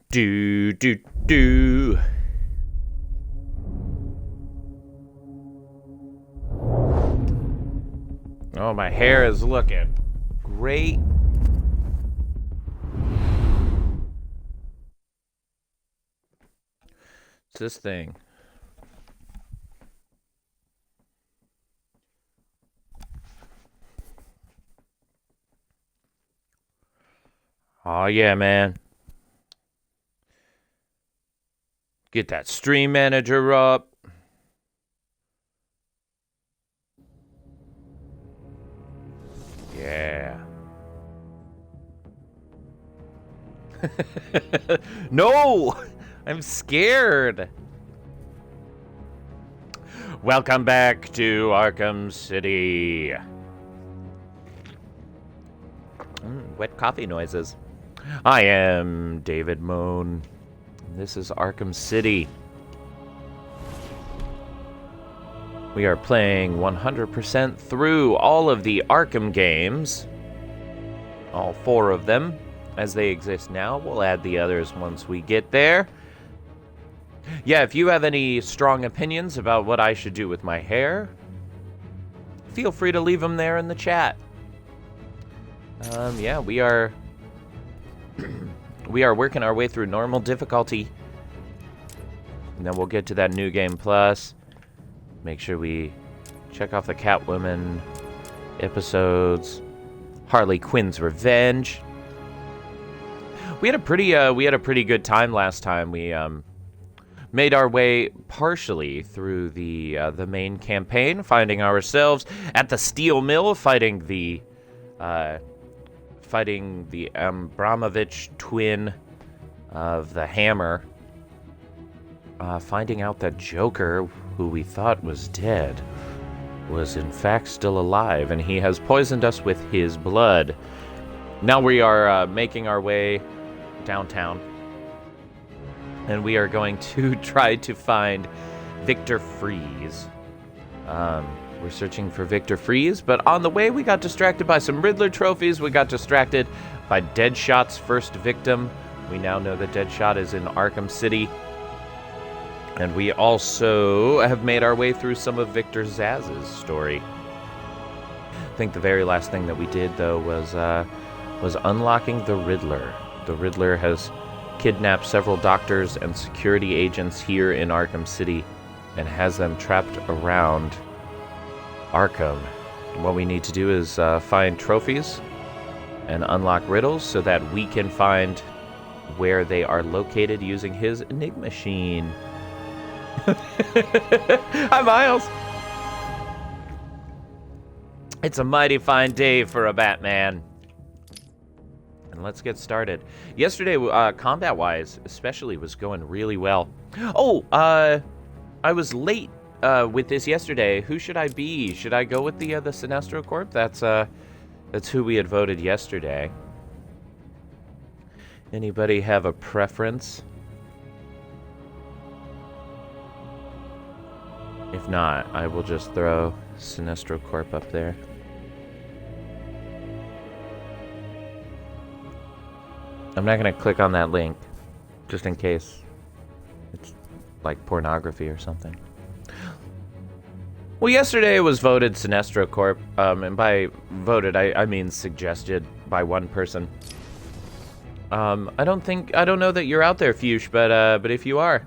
Do, do, do. Oh, my hair is looking great. It's this thing. Oh, yeah, man. Get that stream manager up. Yeah. No! I'm scared. Welcome back to Arkham City. Wet coffee noises. I am David Moan. This is Arkham City. We are playing 100% through all of the Arkham games. All 4 of them, as they exist now. We'll add the others once we get there. Yeah, if you have any strong opinions about what I should do with my hair, feel free to leave them there in the chat. Yeah, we are working our way through normal difficulty. And then we'll get to that New Game Plus. Make sure we check off the Catwoman episodes. Harley Quinn's Revenge. We had a pretty good time last time. We made our way partially through the main campaign, finding ourselves at the steel mill, fighting the Abramovich twin of the Hammer. Finding out that Joker, who we thought was dead, was in fact still alive, and he has poisoned us with his blood. Now we are making our way downtown, and we are going to try to find Victor Freeze. We're searching for Victor Freeze, but on the way we got distracted by some Riddler trophies. We got distracted by Deadshot's first victim. We now know that Deadshot is in Arkham City. And we also have made our way through some of Victor Zaz's story. I think the very last thing that we did, though, was unlocking the Riddler. The Riddler has kidnapped several doctors and security agents here in Arkham City and has them trapped around Arkham. What we need to do is find trophies and unlock riddles so that we can find where they are located using his Enigma machine. Hi, Miles. It's a mighty fine day for a Batman. And let's get started. Yesterday, combat-wise, especially, was going really well. Oh, I was late with this yesterday. Who should I be? Should I go with the Sinestro Corp? That's who we had voted yesterday. Anybody have a preference? If not, I will just throw Sinestro Corp up there. I'm not going to click on that link, just in case it's like pornography or something. Well, yesterday it was voted Sinestro Corp, and by voted, I mean suggested by one person. I don't know that you're out there, Fuchs, but if you are,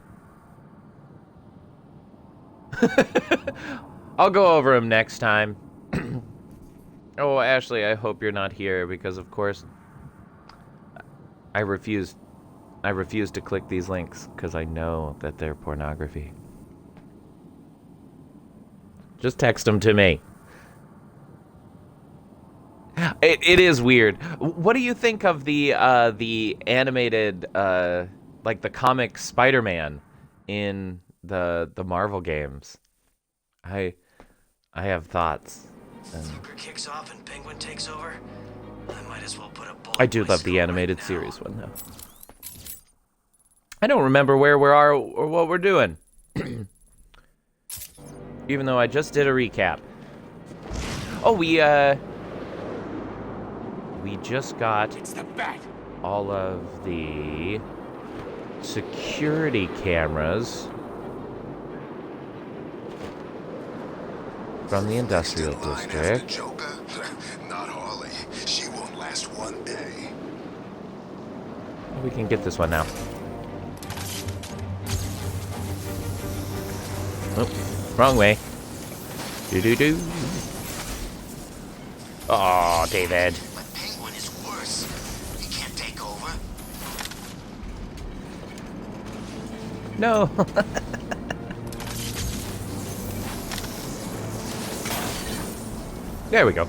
I'll go over him next time. Oh, Ashley, I hope you're not here because, of course, I refuse to click these links because I know that they're pornography. Just text them to me. It is weird. What do you think of the animated, like the comic Spider-Man in the Marvel games? I have thoughts. Joker kicks off and Penguin takes over. I might as well put a bullet I do in my love the skull animated right now. series one though. I don't remember where we are or what we're doing. Even though I just did a recap. Oh, we just got It's the bat. all of the security cameras from the industrial district. Joker? Not Harley. She won't last one day. We can get this one now. Oh, wrong way. Do. Oh, David. But Penguin is worse. He can't take over. No. There we go.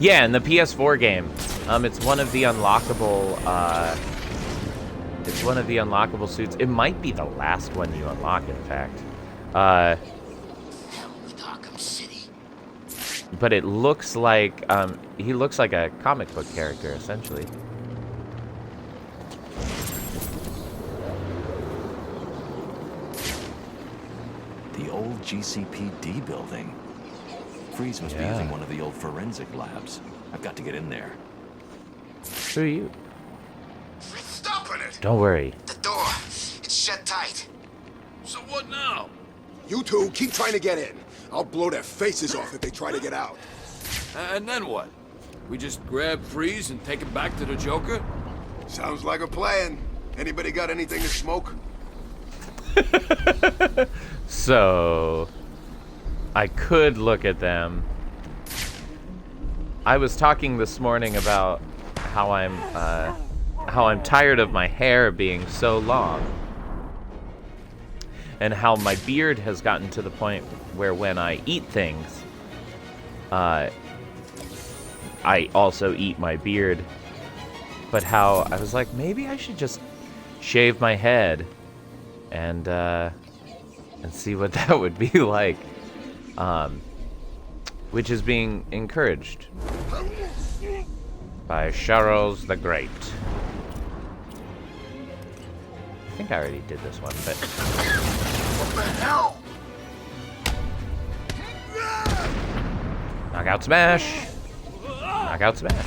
Yeah, in the PS4 game, it's one of the unlockable. It's one of the unlockable suits. It might be the last one you unlock, in fact. Hell with Arkham City. But it looks like he looks like a comic book character, essentially. The old GCPD building. Freeze must be Yeah. using one of the old forensic labs. I've got to get in there. Who are you? Stopping it! Don't worry. The door. It's shut tight. So what now? You two keep trying to get in. I'll blow their faces off if they try to get out. And then what? We just grab Freeze and take him back to the Joker? Sounds like a plan. Anybody got anything to smoke? So, I could look at them. I was talking this morning about how I'm tired of my hair being so long, and how my beard has gotten to the point where when I eat things, I also eat my beard. But how I was like, maybe I should just shave my head and see what that would be like, which is being encouraged by Charles the Great. I think I already did this one, but What the hell? knockout smash, knockout smash.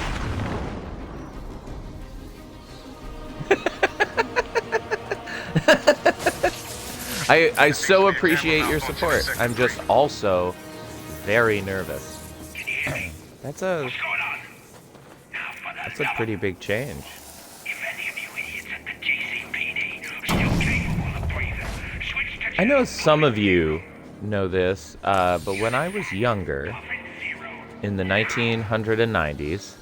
I so appreciate your support. I'm just also very nervous. That's a pretty big change. I know some of you know this, but when I was younger, in the 1990s,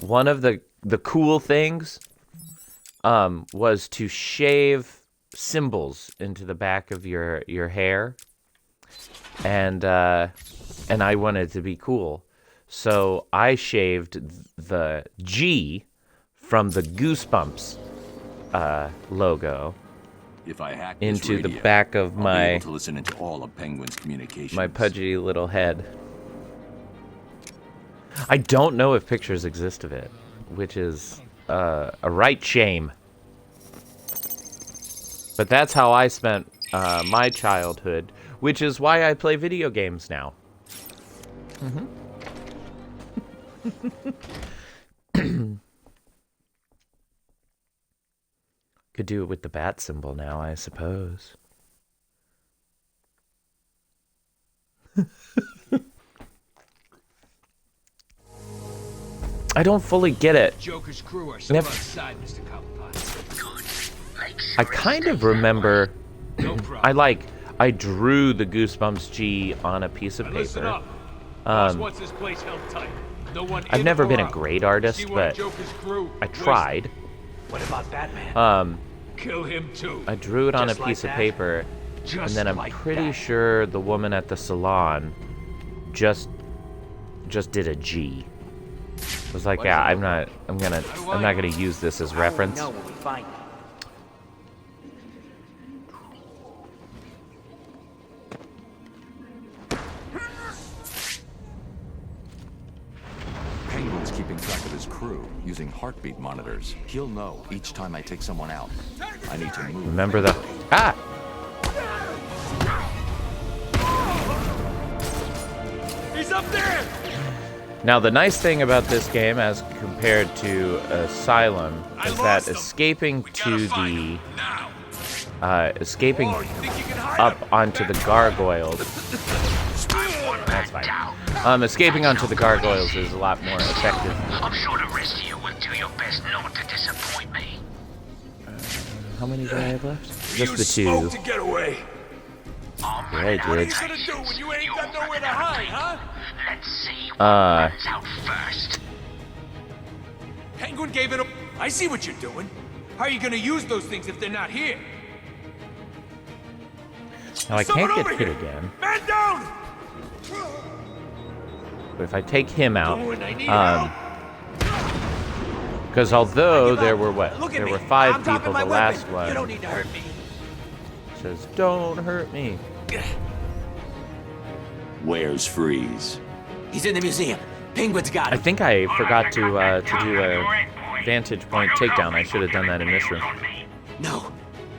one of the cool things was to shave symbols into the back of your hair, and I wanted to be cool, so I shaved the G from the Goosebumps logo If I hack this into the radio, back of I'll be my able to listen into all of Penguin's communications. my pudgy little head. I don't know if pictures exist of it, which is a right shame. But that's how I spent my childhood, which is why I play video games now. Could do it with the bat symbol now, I suppose. I don't fully get it. Joker's crew are still Never- outside, Mr. Cobblepot. I kind of remember No problem. I drew the Goosebumps G on a piece of Now listen paper. up. Boss wants this place held tight. No one I've in never or been a out. great artist, See one but of Joker's crew? I Listen. tried. What about Batman? Kill him too. I drew it on a Just like piece of that? paper, and Just then I'm like pretty that. sure the woman at the salon just did a G. I was like, yeah, I'm not gonna use this as reference. No, when we find him. Penguin's keeping track of his crew using heartbeat monitors. He'll know each time I take someone out. I need to move. Remember the He's up there! Now, the nice thing about this game, as compared to Asylum, is that escaping to the escaping up onto the gargoyles. That's fine. Escaping onto the gargoyles is a lot more effective. I'm sure the rest of you will do your best not to disappoint me. How many do I have left? Just the smoke 2. to get away. I'm Yeah, I running out did. of What are you gonna do when you ain't got nowhere to hide, huh? Let's see what runs out first. Penguin gave it a... I see what you're doing. How are you gonna use those things if they're not here? Now, I can't get hit again. Man down! But if I take him out, because although there were there were 5 people, the last one You don't need to hurt me. says, "Don't hurt me." Where's Freeze? He's in the museum. Penguin's got I him. think I forgot to do a vantage point takedown. I should have done that in this room. No.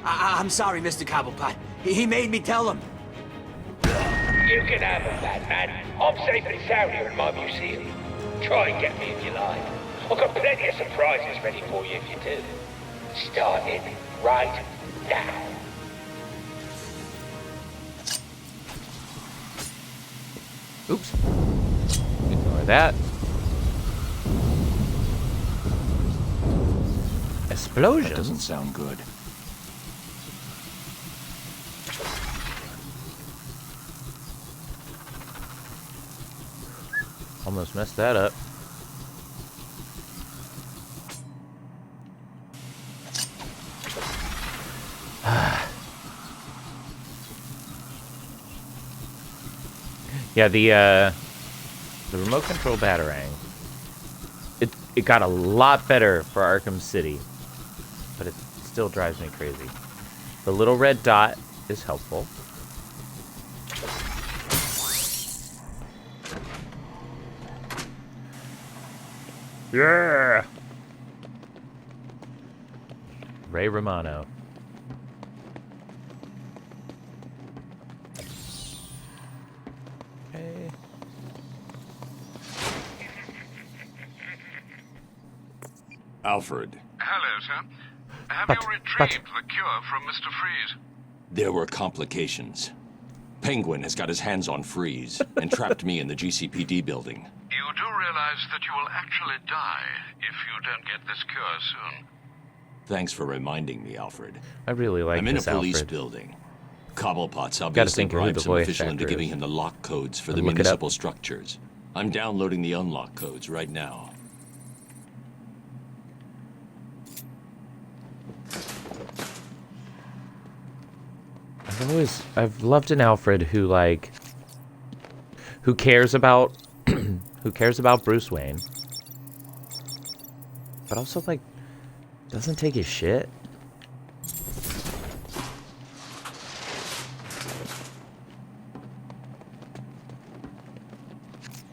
I'm sorry, Mr. Cobblepot. He made me tell him. You can have him, Batman. I'm safe and sound here in my museum. Try and get me if you like. I've got plenty of surprises ready for you if you do. Starting right now. Oops. Ignore that. Explosion. That doesn't sound good. Almost messed that up. Yeah, the remote control Batarang. It got a lot better for Arkham City, but it still drives me crazy. The little red dot is helpful. Yeah. Ray Romano. Okay. Alfred, Hello, sir. Have But- you retrieved the cure from Mr. Freeze? there were complications. Penguin has got his hands on Freeze and trapped me in the GCPD building. You do realize that you will actually die if you don't get this cure soon. Thanks for reminding me, Alfred. I really like I'm in a this police Alfred. building. Cobblepot's Gotta obviously think of who bribed the some voice official into actor giving is. him the lock codes for the Look it up. municipal structures. I'm downloading the unlock codes right now. I've loved an Alfred who cares about who cares about Bruce Wayne, but also doesn't take his shit.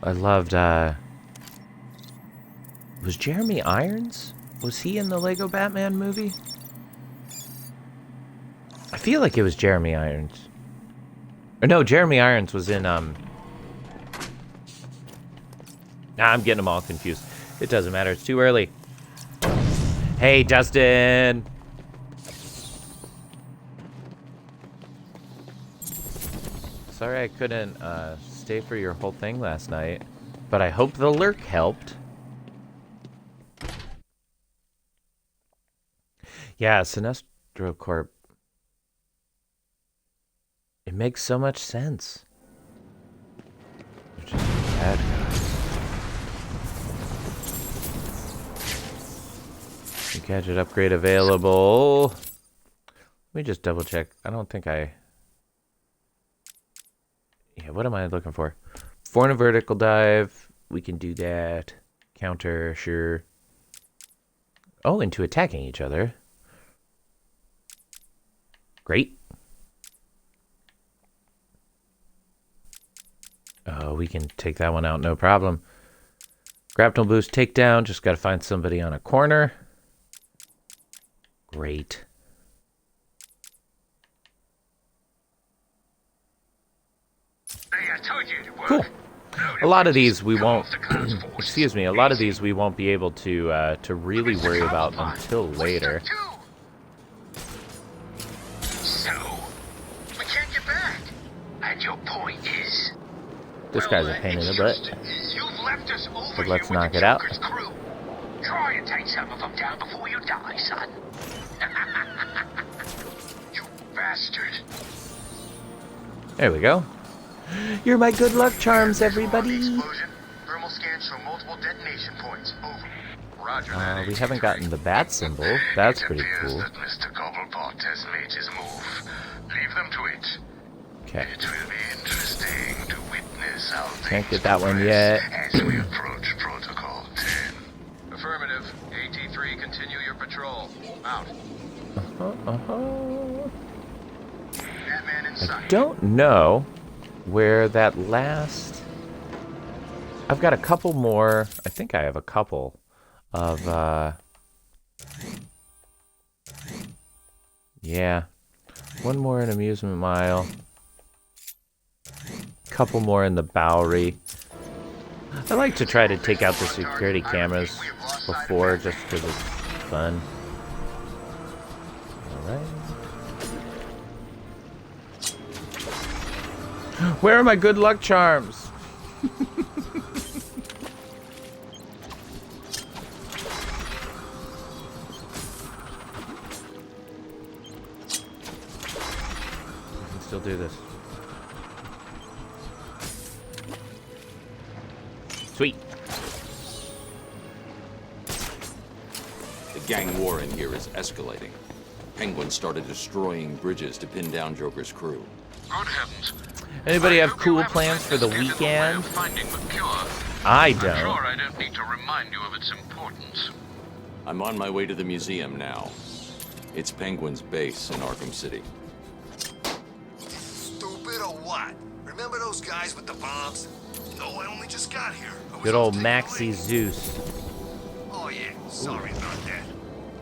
I loved was Jeremy Irons? Was he in the Lego Batman movie? I feel like it was Jeremy Irons. Or no, Jeremy Irons was in, Nah, I'm getting them all confused. It doesn't matter, it's too early. Hey, Dustin! Sorry I couldn't, stay for your whole thing last night. But I hope the lurk helped. Yeah, Sinestro Corp. It makes so much sense. They're just bad guys. New gadget upgrade available. Let me just double check. I don't think I... Yeah, what am I looking for? For a vertical dive. We can do that. Counter, sure. Oh, into attacking each other. Great. Oh, we can take that one out, no problem. Grapnel boost takedown. Just got to find somebody on a corner. Great. Hey, I told you it'd work. Cool. A lot of these we won't. Excuse me. A lot of these we won't be able to really worry about until later. So, we can't get back. And your point is? This guy's a pain in the butt. You've left us over But let's here with knock the it out. Joker's crew. Try and take some of them down before you die, son. You bastard. There we go. You're my good luck charms, everybody. Thermal scans show multiple detonation points. Over. Roger We haven't gotten the bat symbol. That's pretty cool. that Mr. Cobblepot has made his move. Leave them to it. Okay. It will be interesting to witness how Can't get that one yet. as we approach Protocol 10. Affirmative. AT-3, continue your patrol. Out. Batman in sight. I don't know where that last... I've got a couple more. I think I have a couple of, yeah. One more in Amusement Mile. Couple more in the Bowery. I like to try to take out the security cameras before, just because it's fun. Alright. Where are my good luck charms? I can still do this. Sweet. The gang war in here is escalating. Penguin started destroying bridges to pin down Joker's crew. Good heavens. Anybody have I hope you cool haven't plans for the landed in way of weekend? finding the cure. I I'm don't. sure I don't need to remind you of its importance. I'm on my way to the museum now. It's Penguin's base in Arkham City. Stupid or what? Remember those guys with the bombs? No, I only just got here. I was Good old off Maxie taking Zeus. Oh yeah, sorry about that.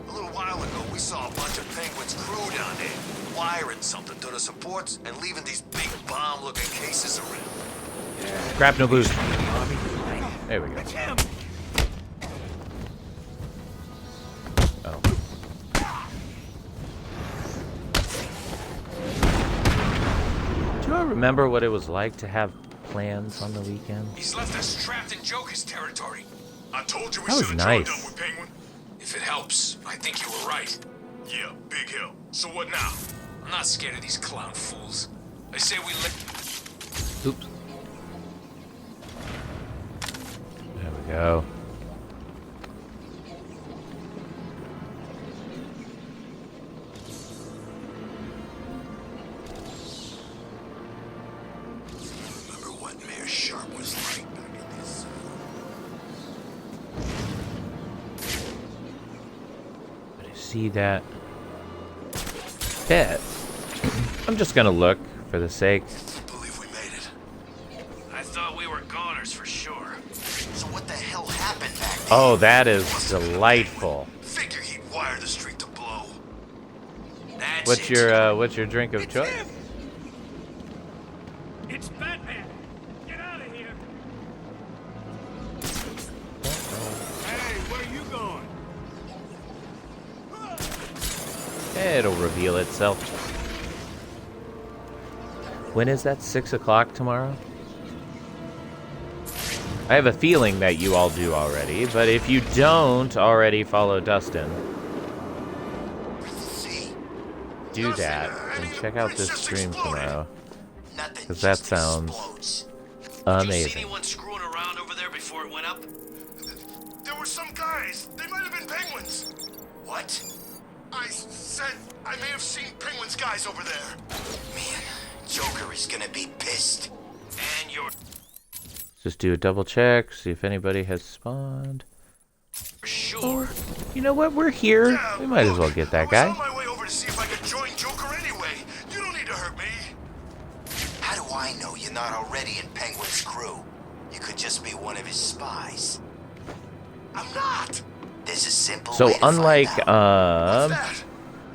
A little while ago, we saw a bunch of Penguin's crew down there, wiring something to the supports and leaving these big bomb-looking cases around. Crap, no boost. There we go. Oh. Do you all remember what it was like to have plans on the weekend? He's left us trapped in Joker's territory. I told you we That was should have joined nice. up with Penguin. If it helps, I think you were right. Yeah, big help. So what now? I'm not scared of these clown fools. They say we let... Oops. There we go. Remember what Mayor Sharp was like back in this... But I see that pet. I'm just gonna look for the sake. I believe we made it. I thought we were goners for sure. So what the hell happened back there? Oh, that is delightful. Figure he'd wire the street to blow. What's your drink of choice? It's Batman. Get out of here. Hey, where you going? It'll reveal itself. When is that? 6 o'clock tomorrow? I have a feeling that you all do already, but if you don't already follow Dustin, do that and check out this stream tomorrow, because that sounds Did you see amazing. anyone screwing around over there before it went up? There were some guys. They might have been penguins. What? I said I may have seen penguins guys over there. Man, Joker is gonna be pissed. And you're Just do a double check, see if anybody has spawned. sure. You know what? We're here. We might as well get that I guy. was on my way over to see if I could join Joker anyway. You don't need to hurt me. How do I know you're not already in Penguin's crew? You could just be one of his spies. I'm not. There's a simple So way to unlike find out. What's that?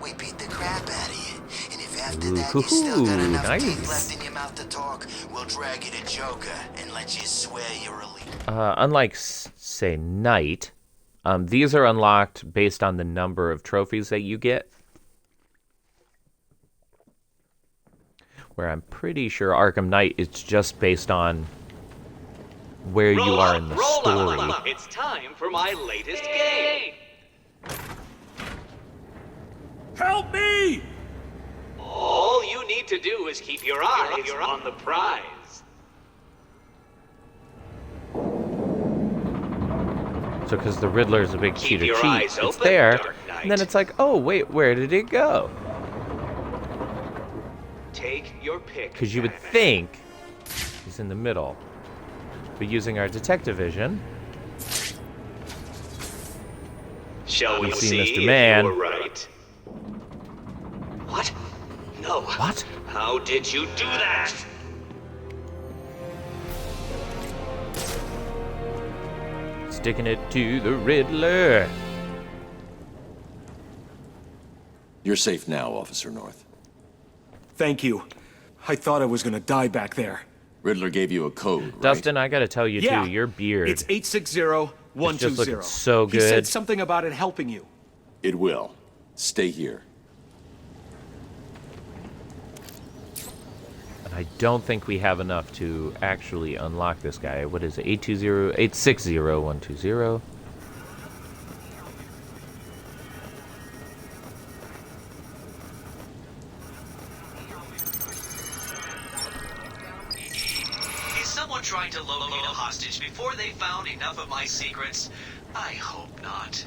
We beat the crap out of you, and if after that Ooh, you still got enough nice. teeth left in your mouth to talk, we'll drag you to Joker and let you swear you're elite. Unlike, say, Knight, these are unlocked based on the number of trophies that you get. Where I'm pretty sure Arkham Knight is just based on where you are in the story. It's time for my latest game. Help me! All you need to do is keep your eyes on the prize. So because the Riddler's a big cheater your cheat, eyes it's open, there, Dark Knight. and then it's like, oh wait, where did it go? Take your pick. Because you would think he's in the middle. But using our detective vision, Shall we see Mr. Man. if you were right? What? No. What? How did you do that? Sticking it to the Riddler. You're safe now, Officer North. Thank you. I thought I was gonna die back there. Riddler gave you a code, right? Dustin, I gotta tell you Yeah. too, your beard. It's 860120. It's just looking so He said good. something about it helping you. It will. Stay here. And I don't think we have enough to actually unlock this guy. What is it? 860-120. Is someone trying to locate a hostage before they found enough of my secrets? I hope not.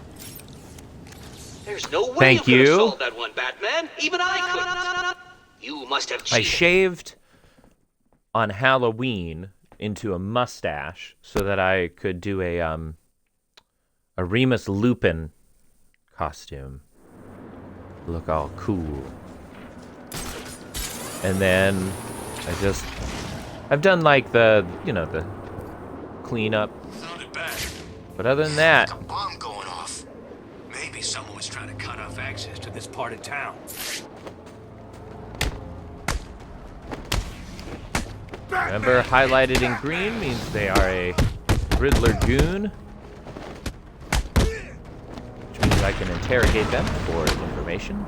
There's no way Thank you could you. have solved that one, Batman. Even I couldn't. You must have cheated. I shaved on Halloween into a mustache so that I could do a Remus Lupin costume. Look all cool. And then I've done like the cleanup. Sounded bad. But other than that, A bomb going off. Maybe someone was trying to cut off access to this part of town. remember highlighted in green means they are a Riddler goon. Which means I can interrogate them for information.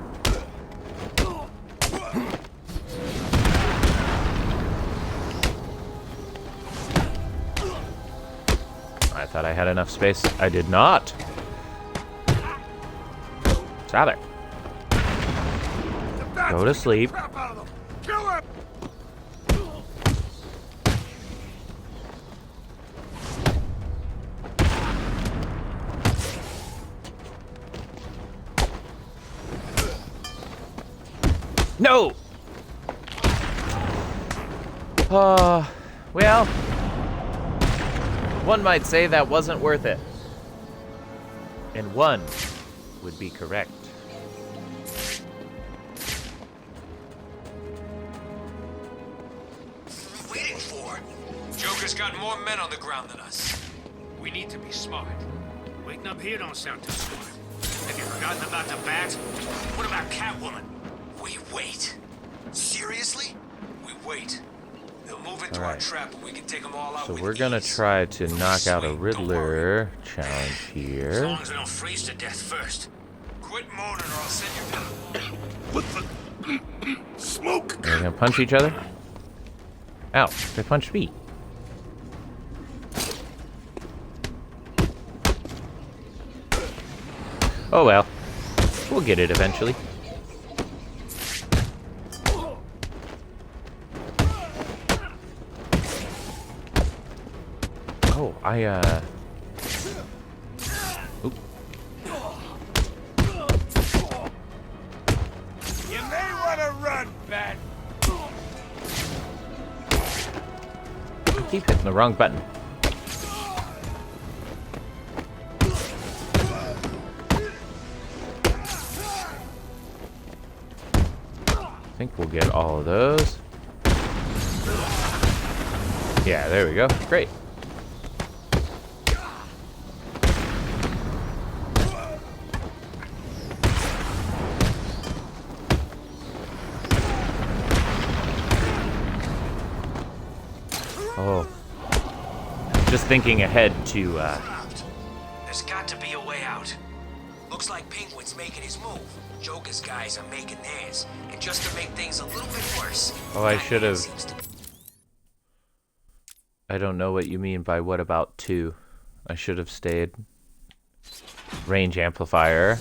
I thought I had enough space. I did not. Stop it. Go to sleep. No! Well, one might say that wasn't worth it. And one would be correct. Waiting for? Joker's got more men on the ground than us. We need to be smart. Waiting up here don't sound too smart. Have you forgotten about the bat? What about Catwoman? We wait. Seriously? We wait. They'll move into our Alright. trap and we can take them all out So with we're gonna ease. try to knock out a Sweet, don't Riddler challenge As here. long as we don't freeze to death first. Quit moaning or I'll send you down. What the? Smoke! They're gonna punch each other? Ow, they punched me. Oh well. We'll get it eventually. Oh, Oop. You may want to run, Bat. I keep hitting the wrong button. I think we'll get all of those. Yeah, there we go. Great. thinking ahead to, There's got to be a way out. Looks like Penguin's making his move. Joker's guys are making theirs. And just to make things a little bit worse... Oh, I should have... I don't know what you mean by what about 2. I should have stayed. Range amplifier.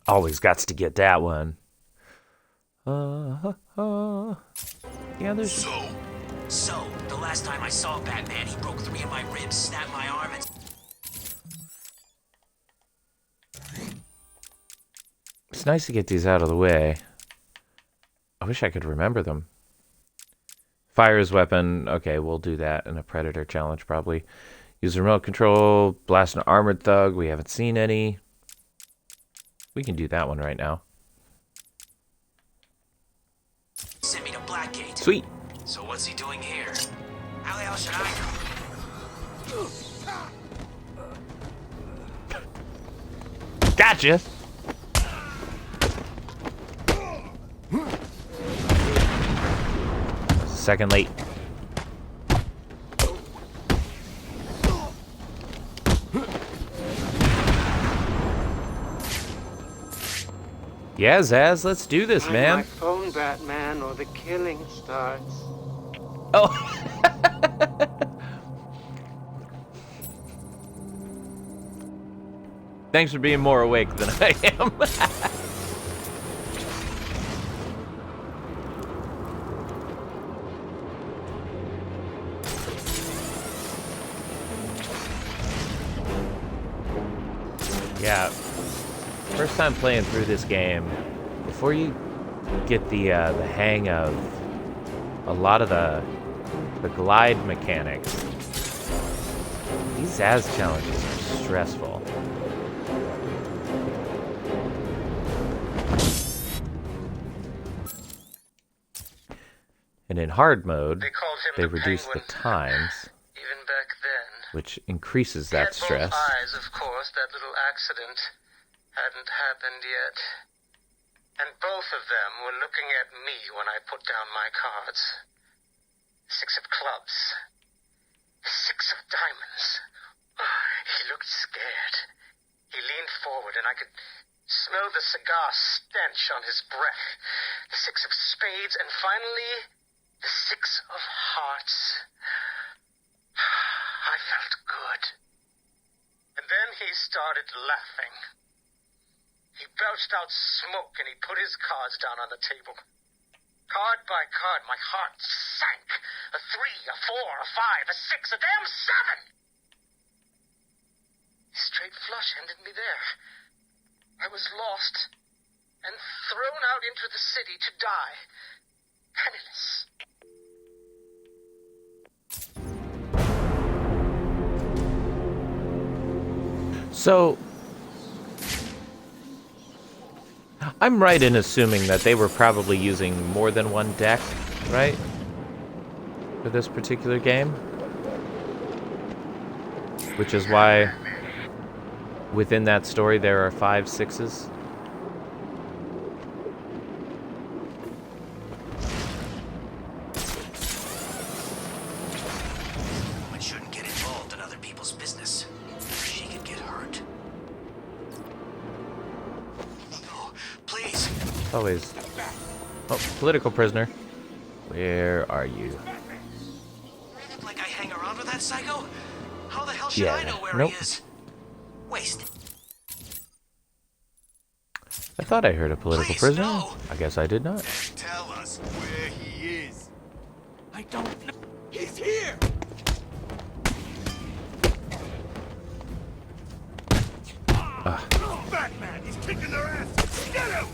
Always gots to get that one. Yeah, there's... So, the last time I saw Batman, he broke 3 of my ribs, snapped my arm, and... It's nice to get these out of the way. I wish I could remember them. Fire his weapon. Okay, we'll do that in a Predator challenge, probably. Use remote control. Blast an armored thug. We haven't seen any. We can do that one right now. Send me to Blackgate. Sweet. So what's he doing here? How the hell should I know? Gotcha! Second late. Yeah, Zaz, let's do this, man. My phone, Batman, or the killing starts. Oh. Thanks for being more awake than I am. Yeah, first time playing through this game, before you get the hang of a lot of the glide mechanics, these Zaz challenges are stressful. And in hard mode, they reduce the times, Even back then. which increases that stress. Eyes, of course, that little accident hadn't happened yet. And both of them were looking at me when I put down my cards. 6 of clubs. 6 of diamonds. He looked scared. He leaned forward and I could smell the cigar stench on his breath. The 6 of spades and finally, the 6 of hearts. I felt good. And then he started laughing. He belched out smoke and he put his cards down on the table. Card by card, my heart sank. A 3, a 4, a 5, a 6, a damn 7! Straight flush ended me there. I was lost and thrown out into the city to die. Penniless. So, I'm right in assuming that they were probably using more than one deck, right? For this particular game? Which is why within that story there are 5 6s. Woman shouldn't get involved in other people's business. She could get hurt. No, please. Always. Oh, political prisoner. Where are you? Like I hang around with that psycho? How the hell should I know where he is? Wasted. I thought I heard a political Please, prisoner. no. I guess I did not. Tell us where he is. I don't know. He's here! Batman, he's kicking their ass. Get him!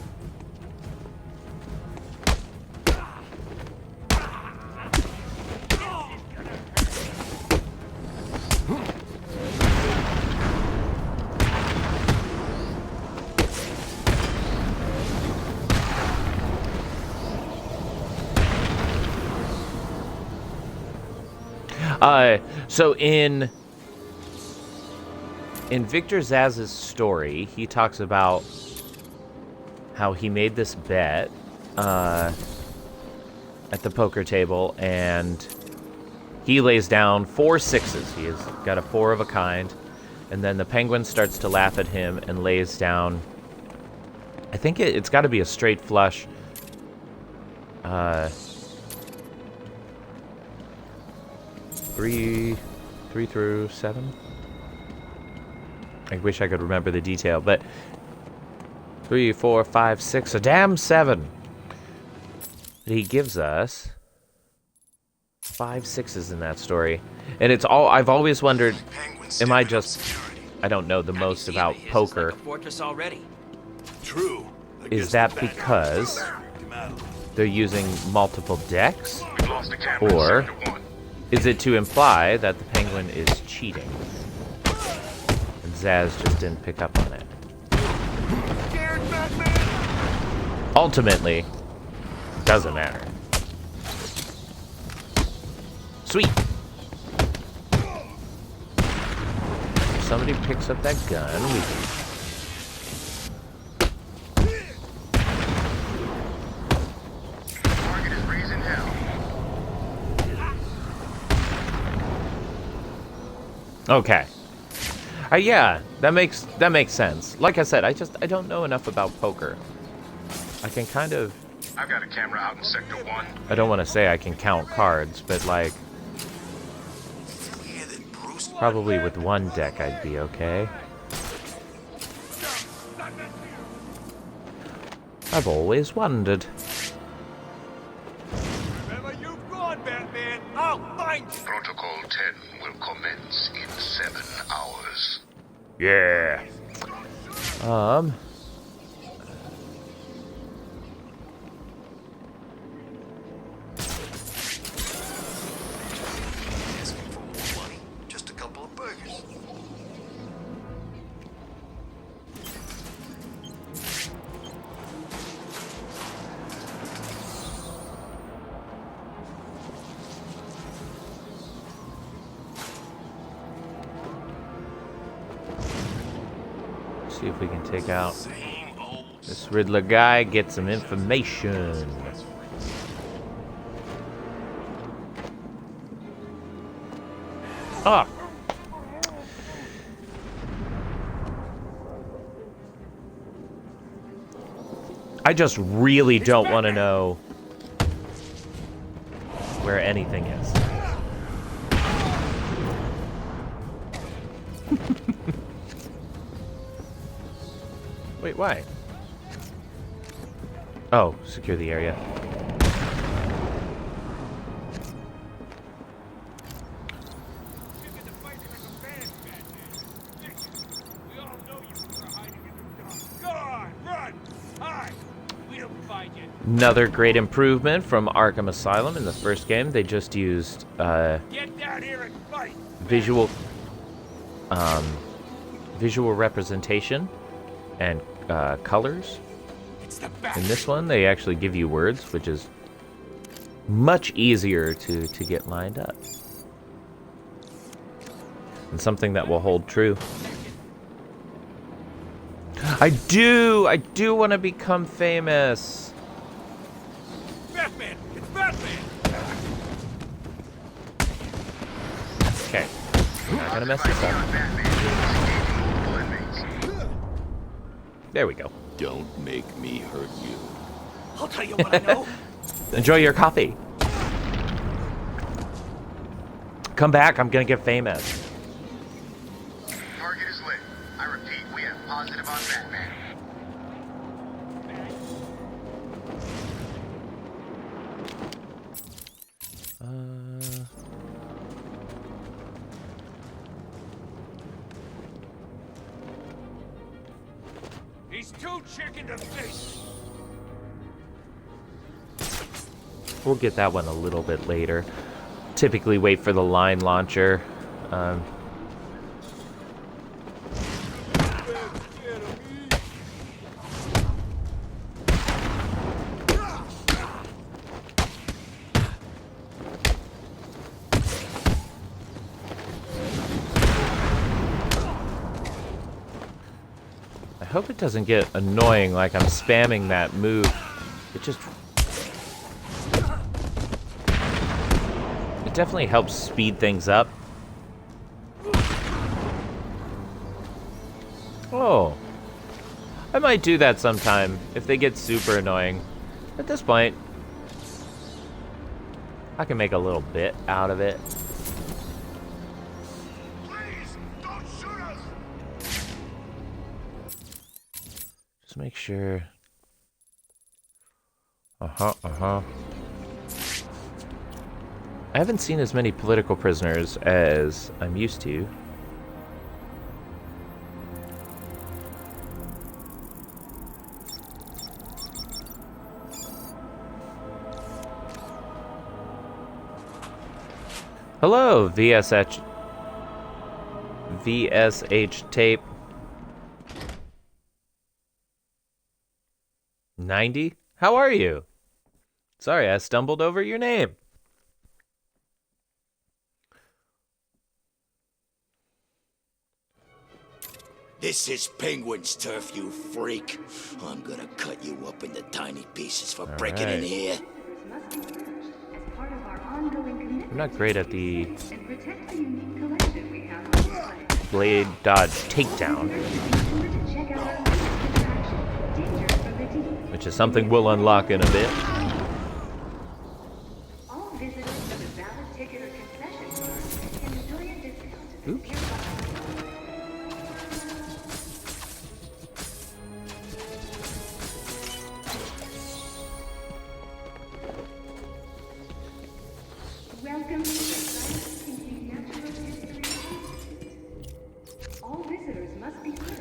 So in Victor Zaz's story, he talks about how he made this bet, at the poker table, and he lays down 4 6s. He has got a 4 of a kind. And then the Penguin starts to laugh at him and lays down... I think it's got to be a straight flush. 3 through 7. I wish I could remember the detail, but 3, 4, 5, 6, a damn 7. He gives us 5 6s in that story, and it's all. I've always wondered, am I just? I don't know the most about poker. Like a fortress already. True. Is that because they're using multiple decks, or is it to imply that the Penguin is cheating? And Zaz just didn't pick up on it. Ultimately, doesn't matter. Sweet. If somebody picks up that gun, we can... Target is raising hell. Okay. Yeah, that makes sense. Like I said, I don't know enough about poker. I can kind of... I've got a camera out in Sector 1. I don't want to say I can count cards, but like... Probably with one deck I'd be okay. I've always wondered. Remember, you've gone, Batman. I'll find you. Protocol 10 will commence in 7 hours. Yeah. Asking for more money. Just a couple of burgers. See if we can take out this Riddler guy, get some information. Ah. I just really don't want to know where anything is. Wait, why? Oh, secure the area. Another great improvement from Arkham Asylum in the first game. They just used Get down here and fight. visual representation and colors. In this one, they actually give you words, which is much easier to get lined up. And something that will hold true. I do want to become famous. Batman! It's Batman! Okay. I'm not gonna mess this up. There we go. Don't make me hurt you. I'll tell you what I know. Enjoy your coffee. Come back, I'm gonna get famous. Target is lit. I repeat, we have positive on Batman. He's too chicken to fish. We'll get that one a little bit later. Typically wait for the line launcher. I hope it doesn't get annoying like I'm spamming that move. It just... It definitely helps speed things up. Oh. I might do that sometime if they get super annoying. At this point, I can make a little bit out of it. Please, don't shoot us! Just make sure. I haven't seen as many political prisoners as I'm used to. Hello, VSH tape 90. How are you? Sorry, I stumbled over your name. This is Penguin's turf, you freak. I'm gonna cut you up into tiny pieces for breaking in here. I'm not great at the blade dodge takedown, which is something we'll unlock in a bit. Oops.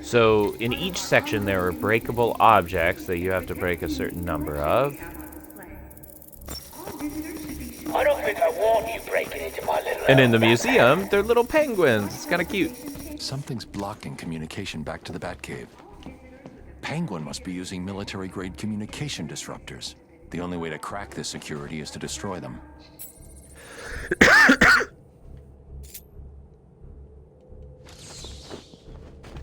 So in each section there are breakable objects that you have to break a certain number of. I don't think I want you breaking into my little... And in the museum, they're little penguins. It's kind of cute. Something's blocking communication back to the Batcave. Penguin must be using military-grade communication disruptors. The only way to crack this security is to destroy them. I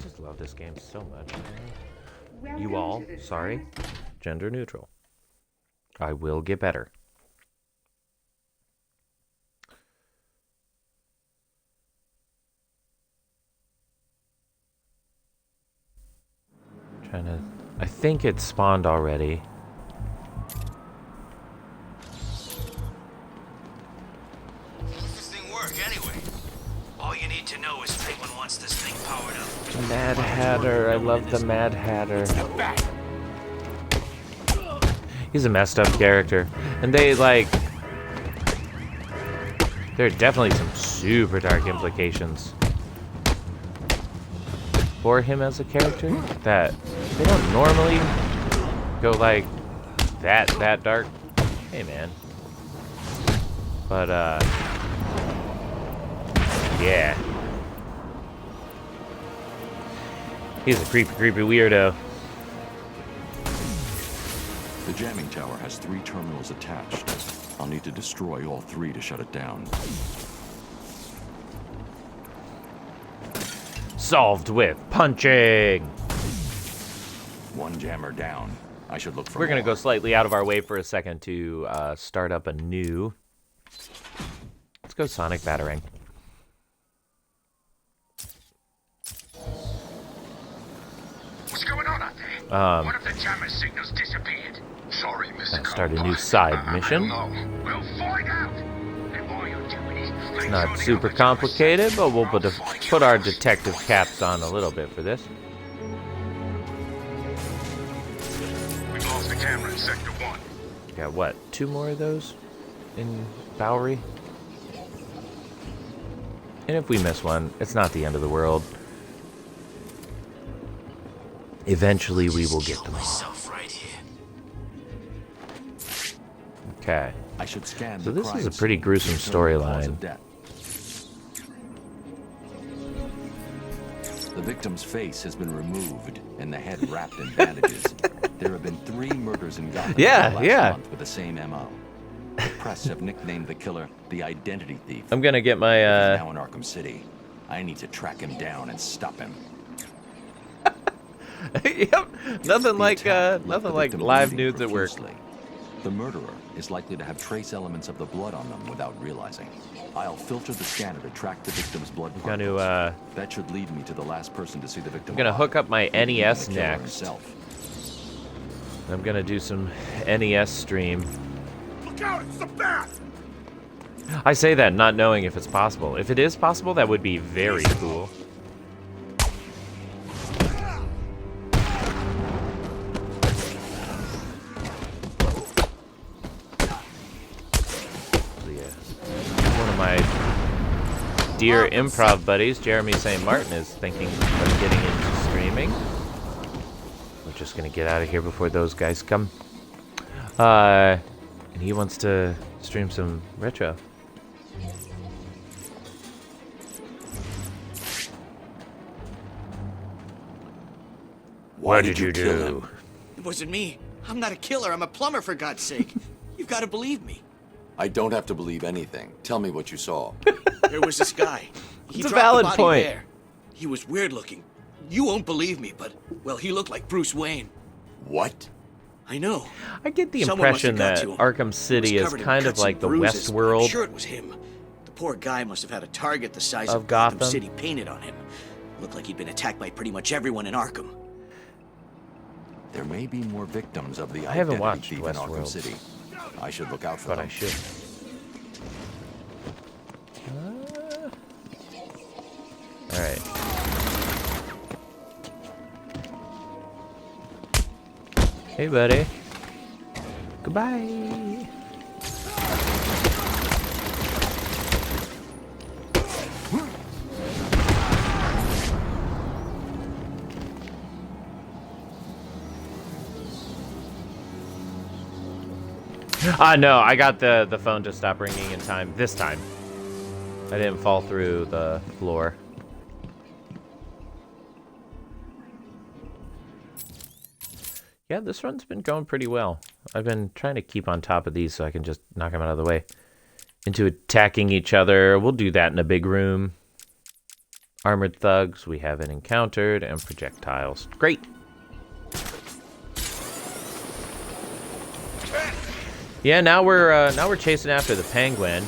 just love this game so much. You all, sorry, gender neutral. I will get better. I think it spawned already. This thing work anyway? All you need to know is Penguin wants this thing powered up. Mad Hatter, I love the Mad Hatter. He's a messed up character. And there are definitely some super dark implications for him as a character that they don't normally go like that dark. Hey man. But yeah. He's a creepy weirdo. The jamming tower has 3 terminals attached. I'll need to destroy all 3 to shut it down. Solved with punching. 1 jammer down. I should look for We're going to more. go slightly out of our way for a second to start up a new. Let's go Sonic Batarang. What's going on out there? One of the jammer signals disappeared. Sorry, Mr. Start a new side mission. We'll find out. And while you're doing it, make Not sure the super other complicated, but we'll put our detective caps on a little bit for this. We've lost the camera in Sector 1. Got what? 2 more of those in Bowery? And if we miss one, it's not the end of the world. Eventually we will get them all. Okay. I should scan So the this is a crime pretty scene gruesome to determine the cause storyline. of death. The victim's face has been removed and the head wrapped in bandages. There have been 3 murders in Gotham Yeah, last yeah. month with the same MO. The press have nicknamed the killer the Identity Thief. I'm gonna get my He's now in Arkham City. I need to track him down and stop him. Yep. Nothing like The attack left nothing the like victim live bleeding nudes at work. profusely. The murderer is likely to have trace elements of the blood on them without realizing. I'll filter the scanner to track the victim's blood particles. That should lead me to the last person to see the victim. I'm gonna hook up my NES the killer next. himself. I'm gonna do some NES stream. Look out! It's the Bat! I say that not knowing if it's possible. If it is possible, that would be very cool. One of my dear improv buddies, Jeremy St. Martin, is thinking of getting into streaming. We're just gonna get out of here before those guys come. And he wants to stream some retro. What did you do? It wasn't me. I'm not a killer. I'm a plumber, for God's sake. You've got to believe me. I don't have to believe anything. Tell me what you saw. There was this guy. He It's a dropped valid the body point. there. He was weird looking. You won't believe me, but, well, he looked like Bruce Wayne. What? I know. I get the Someone must have impression got that to him. Arkham City He was is covered in kind of cuts like and the bruises, but I'm Westworld sure it was him. The poor guy must have had a target the size of of Gotham Gotham. City painted on him. Looked like he'd been attacked by pretty much everyone in Arkham. There may be more victims of the I haven't identity watched thief in Arkham Westworld. City. I should look out for But them. I should. Alright. Hey, buddy. Goodbye. No, I got the phone to stop ringing in time. This time. I didn't fall through the floor. Yeah, this run's been going pretty well. I've been trying to keep on top of these so I can just knock them out of the way. Into attacking each other. We'll do that in a big room. Armored thugs we haven't encountered, and projectiles. Great! Yeah, now we're chasing after the Penguin,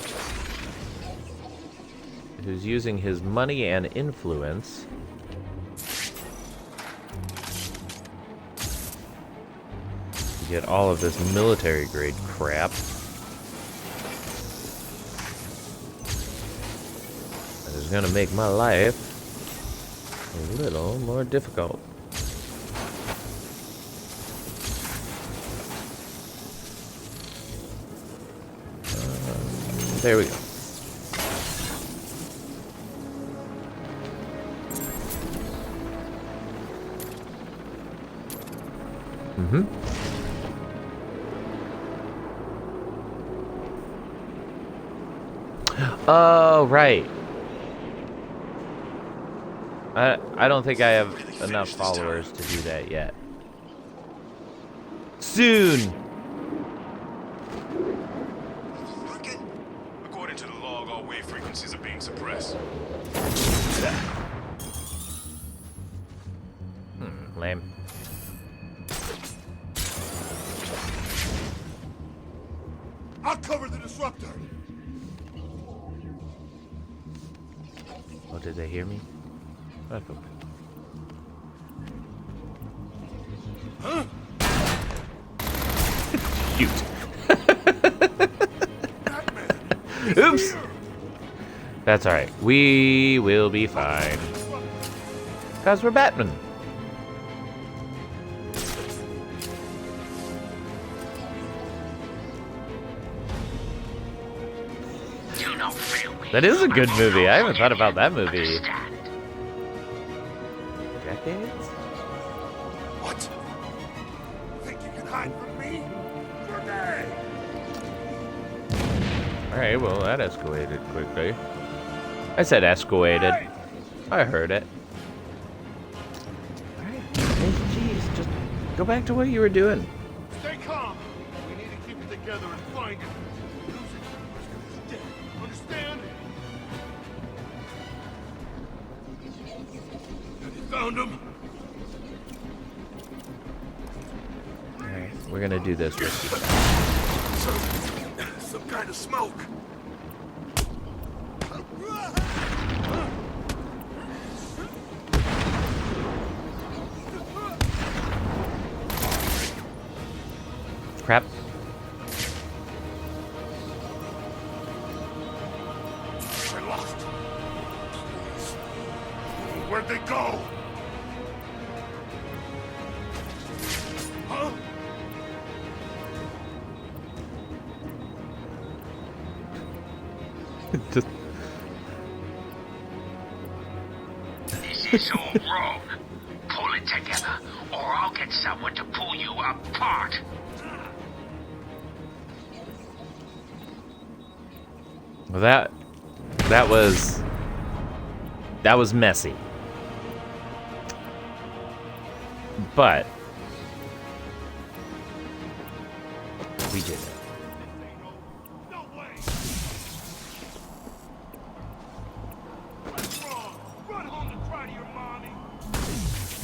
who's using his money and influence to get all of this military grade crap. That is gonna make my life a little more difficult. There we go. Mm-hmm. Oh, right. I don't think I have enough followers to do that yet. Soon! According to the log, all wave frequencies are being suppressed. Lame. I'll cover the disruptor. Oh, did they hear me? That's okay. Huh? Shoot. Oops. That's alright. We will be fine. Because we're Batman. That is a good movie. I haven't thought about that movie. Decades? What? Think you can hide from me? You're dead. Alright, well, that escalated quickly. I said escalated. I heard it. Alright, jeez, just go back to what you were doing. Stay calm. We need to keep it together and find him. Losing him is dead. Understand? Have you found him? Alright, we're gonna do this risky. Some kind of smoke. Crap. They're lost. Where'd they go? Huh? Just... This is all wrong. Pull it together, or I'll get someone to pull you apart. Well, that was messy. But we did it.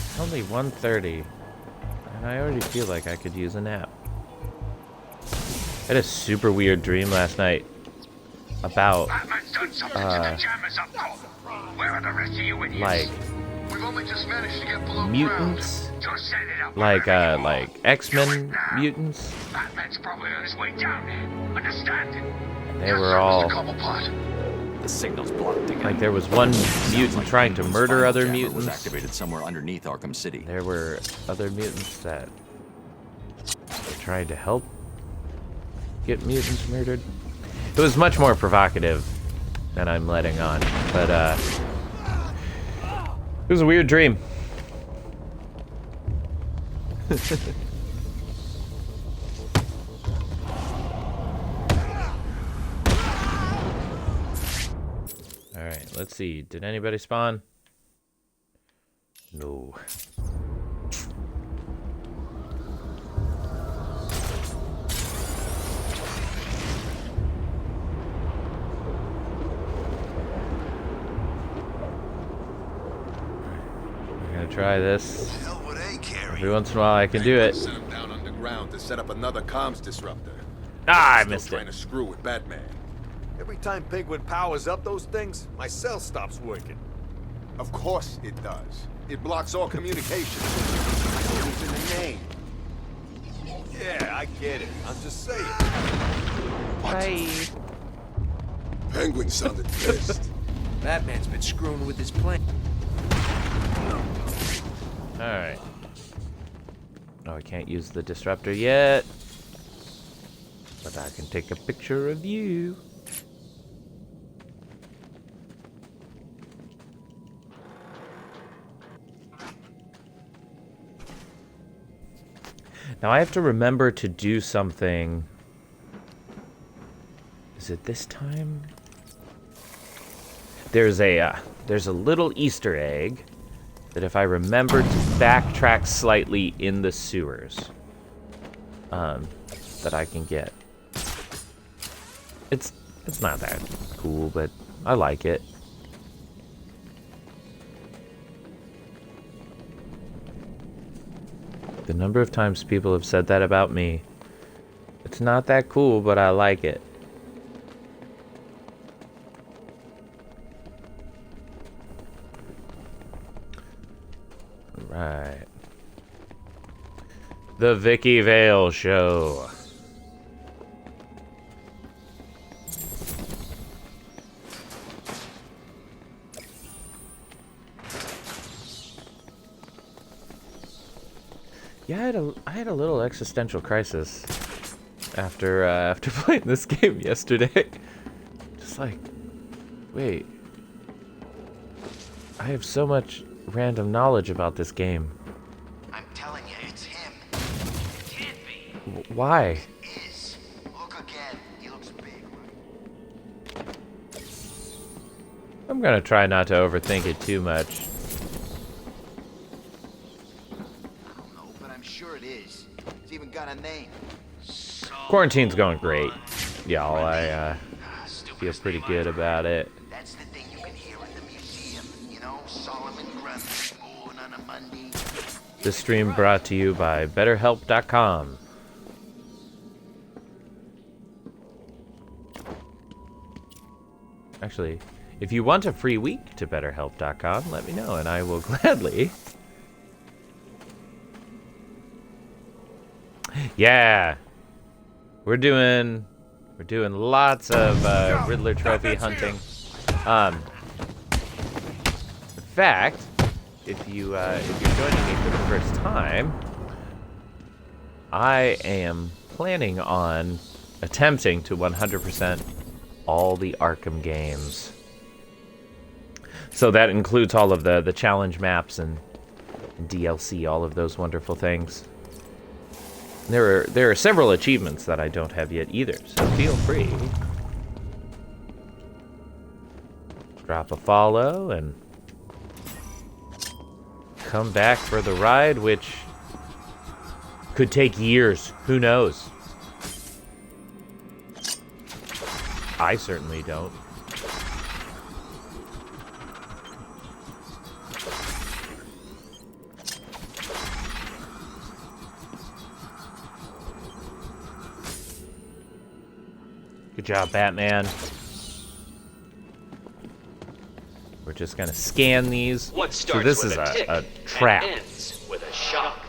It's only 1:30, and I already feel like I could use a nap. I had a super weird dream last night about Batman's done something to the jammers up top. Where are the rest of you idiots? like We've only just managed to get below mutants, Just set it up. like X-Men mutants. Batman's probably on his way down there. Understand? They were all The signal's blocked again. like there was one mutant trying to murder other Was mutants. activated somewhere underneath Arkham City. There were other mutants that were trying to help get mutants murdered. It was much more provocative than I'm letting on, but it was a weird dream. Alright, let's see. Did anybody spawn? No. I'm gonna try this. Every once in a while I can do it. Sent him down underground to set up another comms disruptor. Ah, I Still missed trying it. to screw with Batman. Every time Penguin powers up those things, my cell stops working. Of course it does. It blocks all communication. It's in the name. Yeah, I get it. I'm just saying. Bye. Penguin sounded pissed. Batman's been screwing with his plan. Alright. Oh, I can't use the disruptor yet. But I can take a picture of you. Now I have to remember to do something. Is it this time? There's a little Easter egg that if I remember to backtrack slightly in the sewers, that I can get. It's not that cool, but I like it. The number of times people have said that about me. It's not that cool, but I like it. Right. The Vicky Vale Show. Yeah, I had a little existential crisis after playing this game yesterday. Just like, wait, I have so much random knowledge about this game. I'm telling you, it's him. It can't be. Why? It is. Look again. He looks big. I'm gonna try not to overthink it too much. But I'm sure it is. It's even got a name. Quarantine's going great, y'all. I feel pretty good about it. That's the thing you can hear in the museum. You know, Solomon Grundy born on a Monday. This stream brought to you by BetterHelp.com. Actually, if you want a free week to betterhelp.com, let me know and I will gladly. Yeah. We're doing lots of Riddler trophy hunting. In fact, if you're joining me for the first time, I am planning on attempting to 100% all the Arkham games. So that includes all of the challenge maps and DLC, all of those wonderful things. There are several achievements that I don't have yet either, so feel free. Drop a follow and come back for the ride, which could take years. Who knows? I certainly don't. Good job, Batman. We're just gonna scan these. What So starts this with is a tick a trap. and ends with a shock.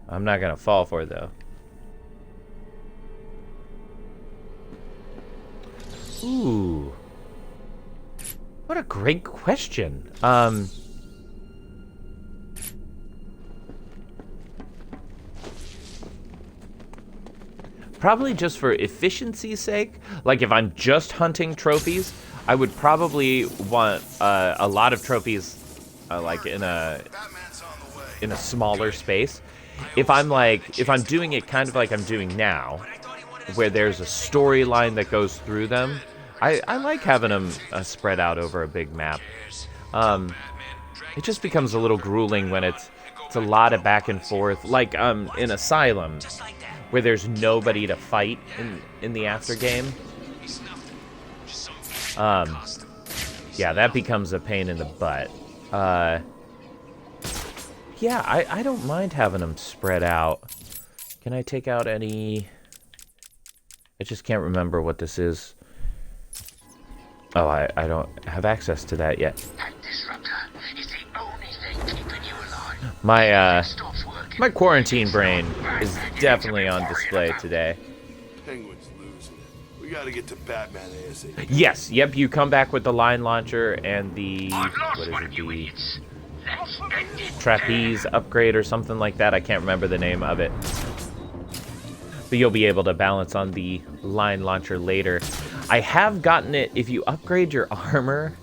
I'm not gonna fall for it though. Ooh. What a great question. Probably just for efficiency's sake. Like if I'm just hunting trophies, I would probably want a lot of trophies like in a smaller space. If I'm doing it kind of like I'm doing now, where there's a storyline that goes through them, I like having them spread out over a big map. It just becomes a little grueling when it's a lot of back and forth, like in Asylum, where there's nobody to fight in the after game. Yeah, that becomes a pain in the butt. Yeah, I don't mind having them spread out. Can I take out any... I just can't remember what this is. Oh, I don't have access to that yet. My quarantine brain is definitely on display today. Penguin's losing it. We gotta get to Batman ASAP. Yes, yep, you come back with the line launcher and the... what is it? The trapeze upgrade or something like that. I can't remember the name of it. But you'll be able to balance on the line launcher later. I have gotten it, if you upgrade your armor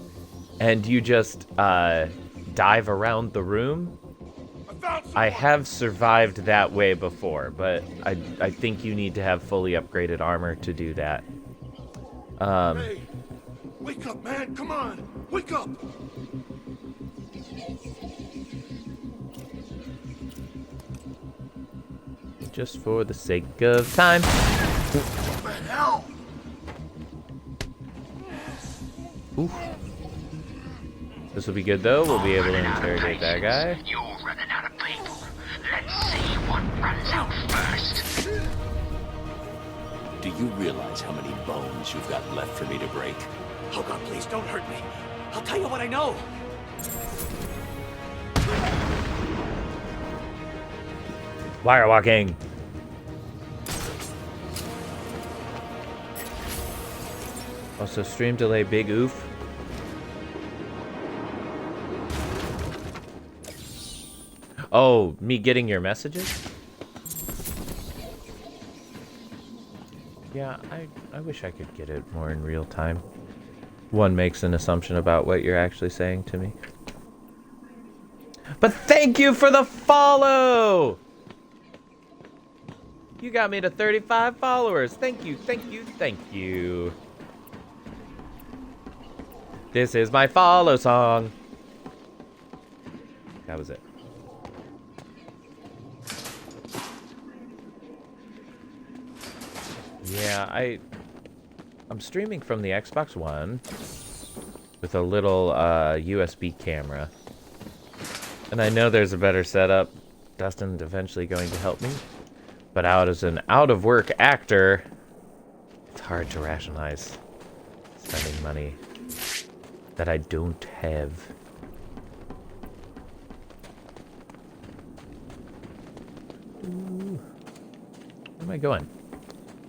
and you just dive around the room, I have survived that way before, but I think you need to have fully upgraded armor to do that. Hey, wake up, man! Come on, wake up! Just for the sake of time. What the hell? Oof. This will be good though. We'll be able to interrogate that guy. You're running out of people. Let's see what runs out first. Do you realize how many bones you've got left for me to break? Oh God, please don't hurt me. I'll tell you what I know. Wire walking. Also, stream delay, big oof. Oh, me getting your messages? Yeah, I wish I could get it more in real time. One makes an assumption about what you're actually saying to me. But thank you for the follow! You got me to 35 followers. Thank you, thank you, thank you. This is my follow song. That was it. Yeah, I'm streaming from the Xbox One with a little USB camera. And I know there's a better setup. Dustin's eventually going to help me. But out as an out-of-work actor, it's hard to rationalize spending money that I don't have. Ooh. Where am I going?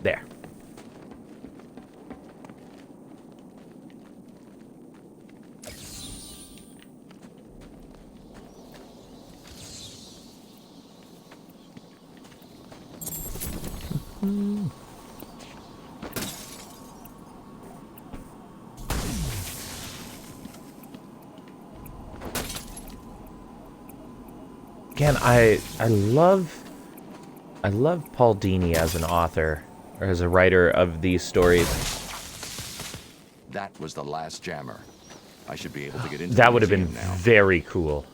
There. Again, I love Paul Dini as an author or as a writer of these stories. That was the last jammer. I should be able to get into That the would have been museum now. very cool.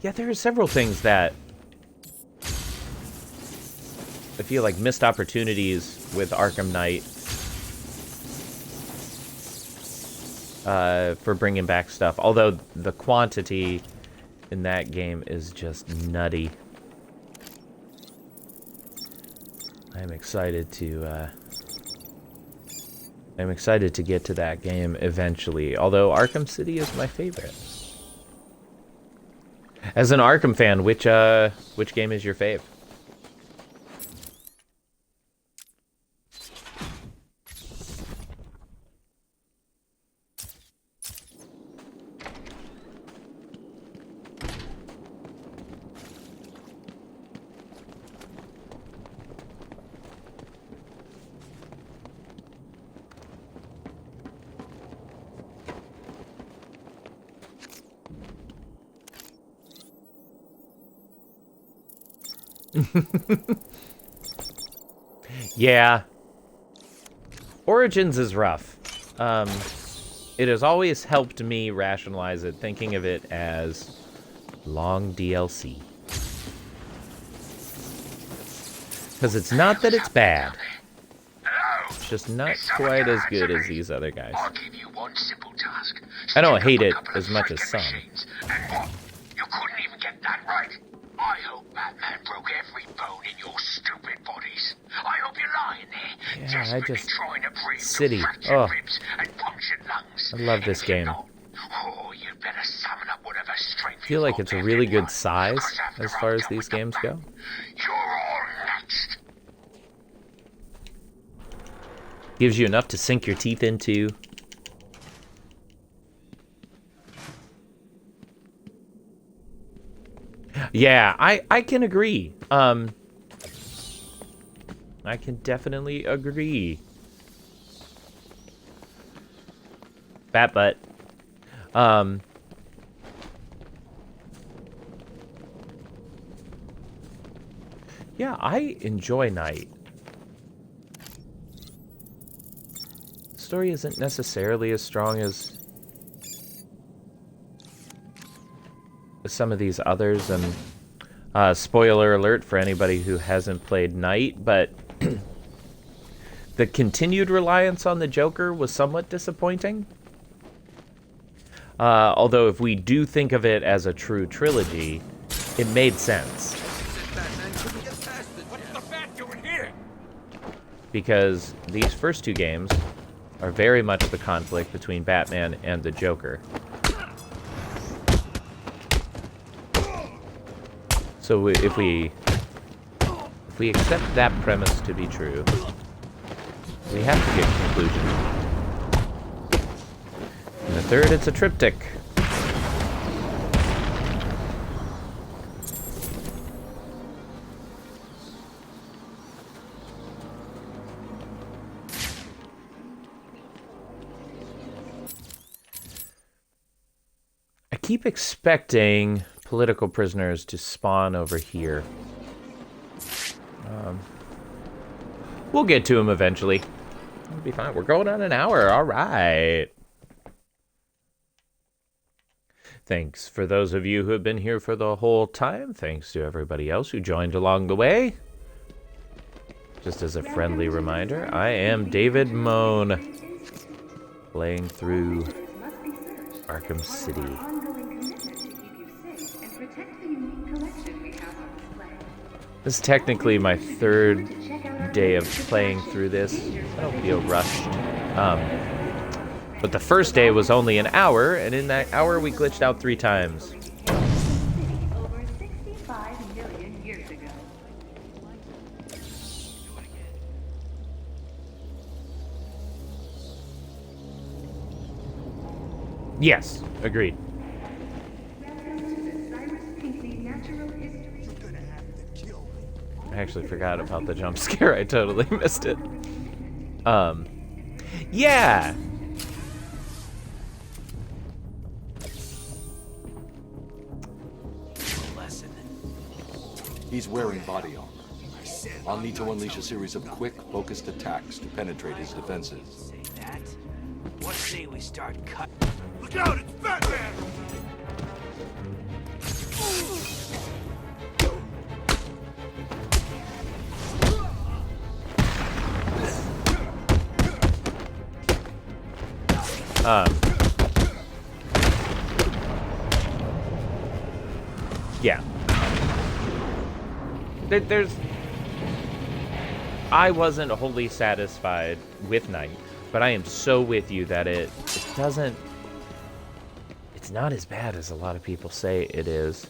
Yeah, there are several things that I feel like missed opportunities with Arkham Knight for bringing back stuff. Although the quantity in that game is just nutty. I'm excited to get to that game eventually. Although Arkham City is my favorite. As an Arkham fan, which game is your fave? Yeah. Origins is rough. It has always helped me rationalize it, thinking of it as long DLC. Because it's not that it's bad. It's just not quite as good as these other guys. I'll give you one simple task. I don't hate it as much as some. And what? You couldn't even get that right? I hope Batman broke every bone in your stupid bodies. I hope you're lying there, Yeah, trying to breathe City. fractured Oh, ribs and punctured lungs. I love this game. Oh, you'd better summon up whatever strength I feel like it's a really good size as far as these games go. you're all next. Gives you enough to sink your teeth into. Yeah, I can agree. I can definitely agree. Bat butt. Yeah, I enjoy Night. The story isn't necessarily as strong as some of these others, and spoiler alert for anybody who hasn't played Night, but the continued reliance on the Joker was somewhat disappointing. Although if we do think of it as a true trilogy, it made sense. What's the bat doing here? Because these first two games are very much the conflict between Batman and the Joker. So if we accept that premise to be true, we have to get conclusions. And the third, it's a triptych. I keep expecting political prisoners to spawn over here. We'll get to them eventually. It'll be fine. We're going on an hour. All right. Thanks for those of you who have been here for the whole time. Thanks to everybody else who joined along the way. Just as a friendly reminder, I am David Moan, playing through Arkham City. This is technically my third day of playing through this. I don't feel rushed. But the first day was only an hour, and in that hour we glitched out 3 times. Over 65 million years ago. Yes, agreed. I actually forgot about the jump scare. I totally missed it. Yeah. He's wearing body armor. I'll need to unleash a series of quick, focused attacks to penetrate his defenses. What say we start cutting? Look out, it's Batman! Yeah. I wasn't wholly satisfied with Night, but I am so with you that it's not as bad as a lot of people say it is.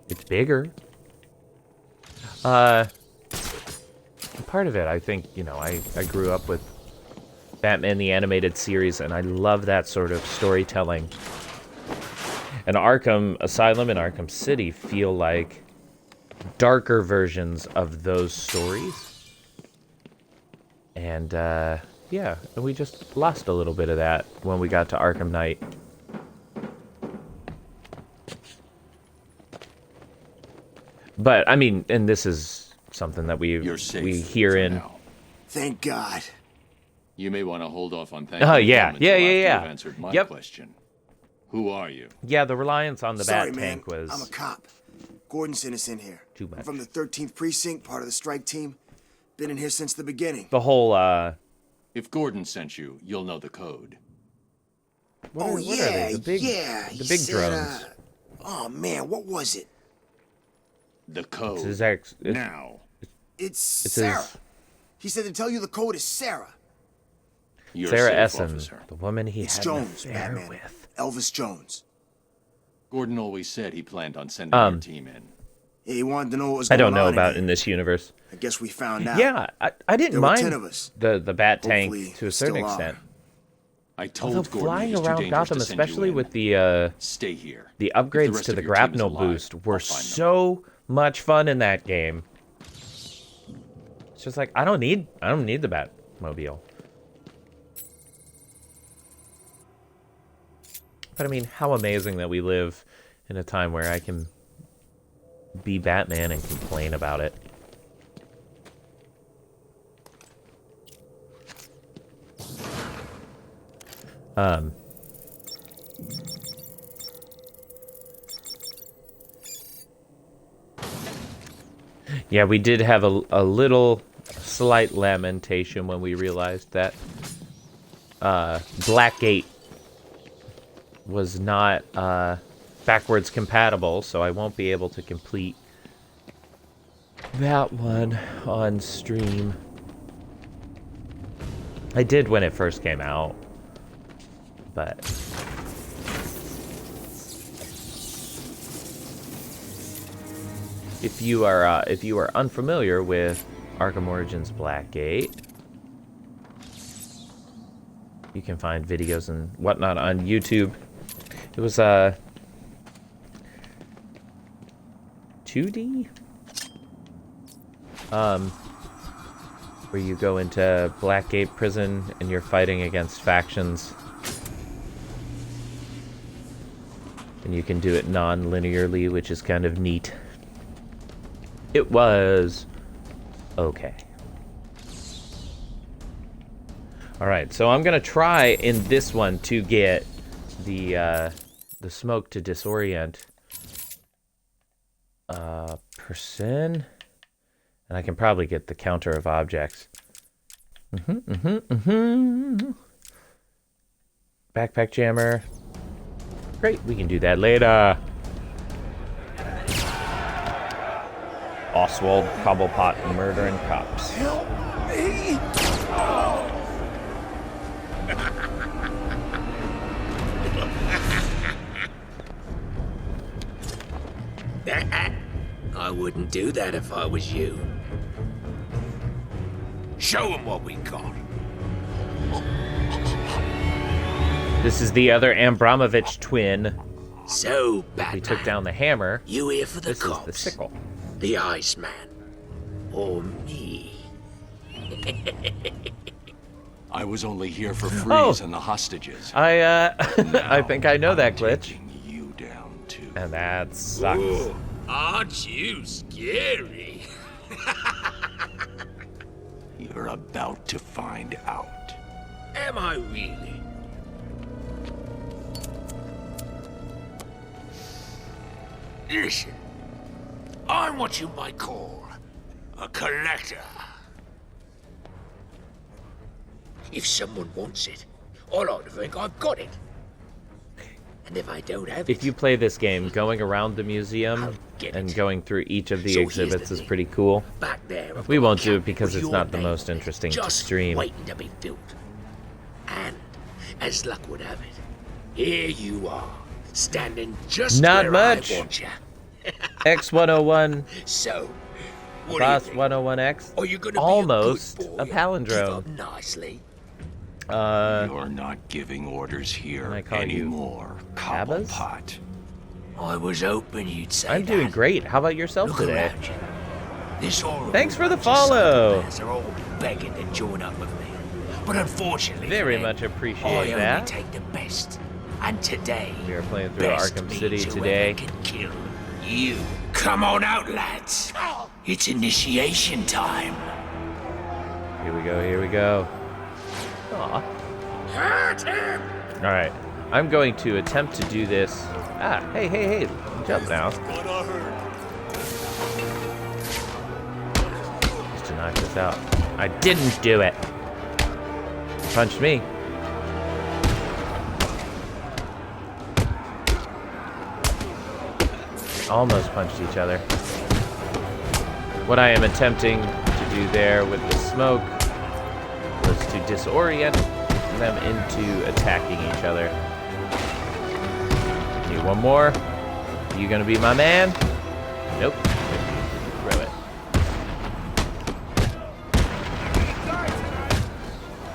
It's bigger. Part of it, I think, I grew up with Batman the Animated Series, and I love that sort of storytelling. And Arkham Asylum and Arkham City feel like darker versions of those stories. And, yeah, we just lost a little bit of that when we got to Arkham Knight. But, I mean, and this is something that we hear in... Now. Thank God. You may want to hold off on thanking yeah. You've answered my question. Who are you? Yeah, the reliance on the Sorry, bat tank was... I'm a cop. Gordon sent us in here. Too much. I'm from the 13th Precinct, part of the strike team. Been in here since the beginning. The whole, If Gordon sent you, you'll know the code. What are they? The big said, drones. Oh, man, what was it? The code. Now. It's Sarah. He said to tell you the code is Sarah. Sarah Essen, the woman he It's had Jones, an affair Batman. with. Elvis Jones. Gordon always said he planned on sending your team in. Yeah, he wanted to know what was I going on. don't know about in this universe. I guess we found out. Yeah, I didn't There were mind 10 of us. the bat Hopefully, tank to a certain still are. extent. I told Although Gordon flying it was too around dangerous Gotham, to send you especially in. with the Stay here. the If the upgrades rest to of the your team is grapnel alive, boost I'll were find them. so much fun in that game. It's just like I don't need the Batmobile. But I mean, how amazing that we live in a time where I can be Batman and complain about it. Yeah, we did have a little slight lamentation when we realized that Blackgate was not backwards compatible, so I won't be able to complete that one on stream. I did when it first came out, but if you are unfamiliar with Arkham Origins Blackgate, you can find videos and whatnot on YouTube. It was 2D, where you go into Blackgate prison and you're fighting against factions, and you can do it non-linearly, which is kind of neat. It was okay. Alright, so I'm gonna try in this one to get the smoke to disorient person, and I can probably get the counter of objects. Backpack jammer. Great, we can do that later. Oswald Cobblepot murdering cops. Help me! I wouldn't do that if I was you. Show him what we got. This is the other Abramovich twin. So, Batman, we took down the hammer. You here for the this cops? Is the sickle. The Iceman. Or me. I was only here for Freeze and the hostages. I think I know that glitch. Taking you down too. And that sucks. Ooh, aren't you scary? You're about to find out. Am I really? Listen, I'm what you might call a collector. If someone wants it, I like to think I've got it. And if I don't have it... If you play this game, going around the museum and going through each of the exhibits is pretty cool. Back there, we won't do it because it's not the most interesting to stream. Waiting to be filled. And, as luck would have it, here you are, standing just not where much. I want you. X101. So, Boss 101X. Are you gonna almost be a, good a boy? palindrome. Give up nicely. You're not giving orders here anymore, Cobblepot. I was hoping you'd say I'm doing great. How about yourself today? This Thanks for the follow. They're all begging to join up with me, but unfortunately, very for them, much appreciate I that. only take the best. And today, we are playing through best Arkham means City whoever today. Can kill you. Come on out, lads. It's initiation time. Here we go. Here we go. Aw. Hurt him. All right. I'm going to attempt to do this. Ah, hey, hey, hey. Jump now. Just to knock this out. I didn't do it. Punched me. Almost punched each other. What I am attempting to do there with the smoke was to disorient them into attacking each other. Okay, one more. You gonna be my man? Nope. Throw it.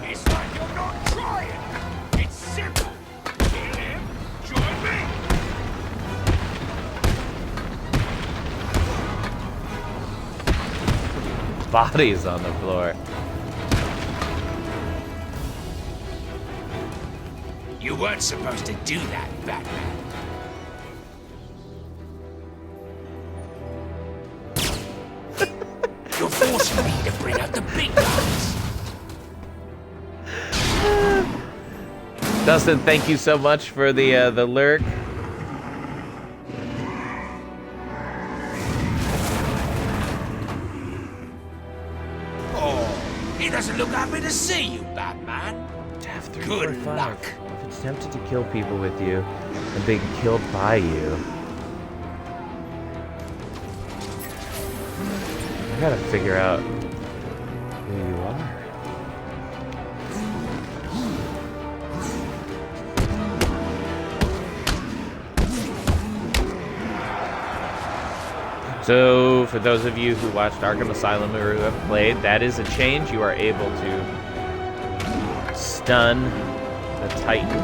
It's like you're not trying. It's simple. Kill him. Join me. Bodies on the floor. You weren't supposed to do that, Batman. You're forcing me to bring out the big guns. Dustin, thank you so much for the lurk. Oh, he doesn't look happy to see you, Batman. Good luck. If it's tempted to kill people with you and being killed by you. I gotta figure out who you are. So, for those of you who watched Arkham Asylum or who have played, that is a change. You are able to stun the Titan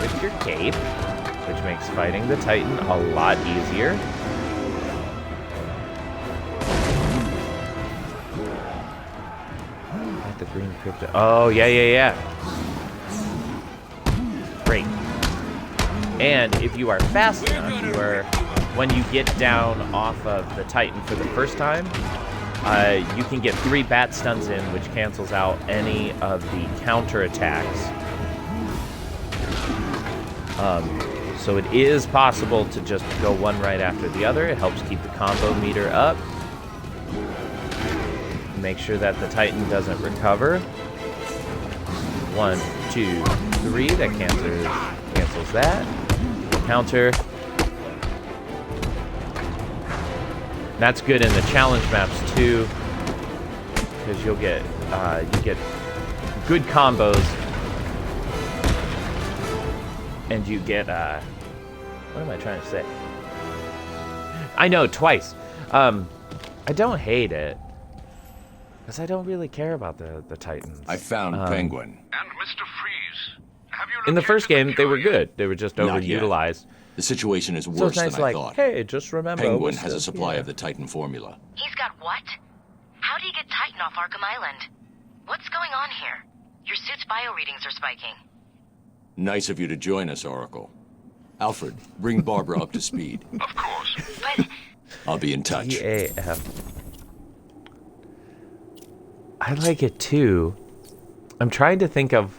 with your cape, which makes fighting the Titan a lot easier. The green crypto. Oh, yeah. Great. And if you are fast enough, when you get down off of the Titan for the first time, you can get 3 bat stuns in, which cancels out any of the counter attacks. So it is possible to just go one right after the other. It helps keep the combo meter up. Make sure that the Titan doesn't recover. 1, 2, 3. That cancels that. Counter. That's good in the challenge maps too, because you get good combos, and you get what am I trying to say? I know, twice. I don't hate it, because I don't really care about the Titans. I found Penguin. And Mr. Freeze, have you In the first game, they were good. They were just Not yet. overutilized. The situation is So worse it's nice, than I like, thought. hey, just remember. Penguin we're has a still supply here. of the Titan formula. He's got what? How do you get Titan off Arkham Island? What's going on here? Your suit's bio readings are spiking. Nice of you to join us, Oracle. Alfred, bring Barbara up to speed. Of course. But I'll be in touch. EAF. I like it too. I'm trying to think of.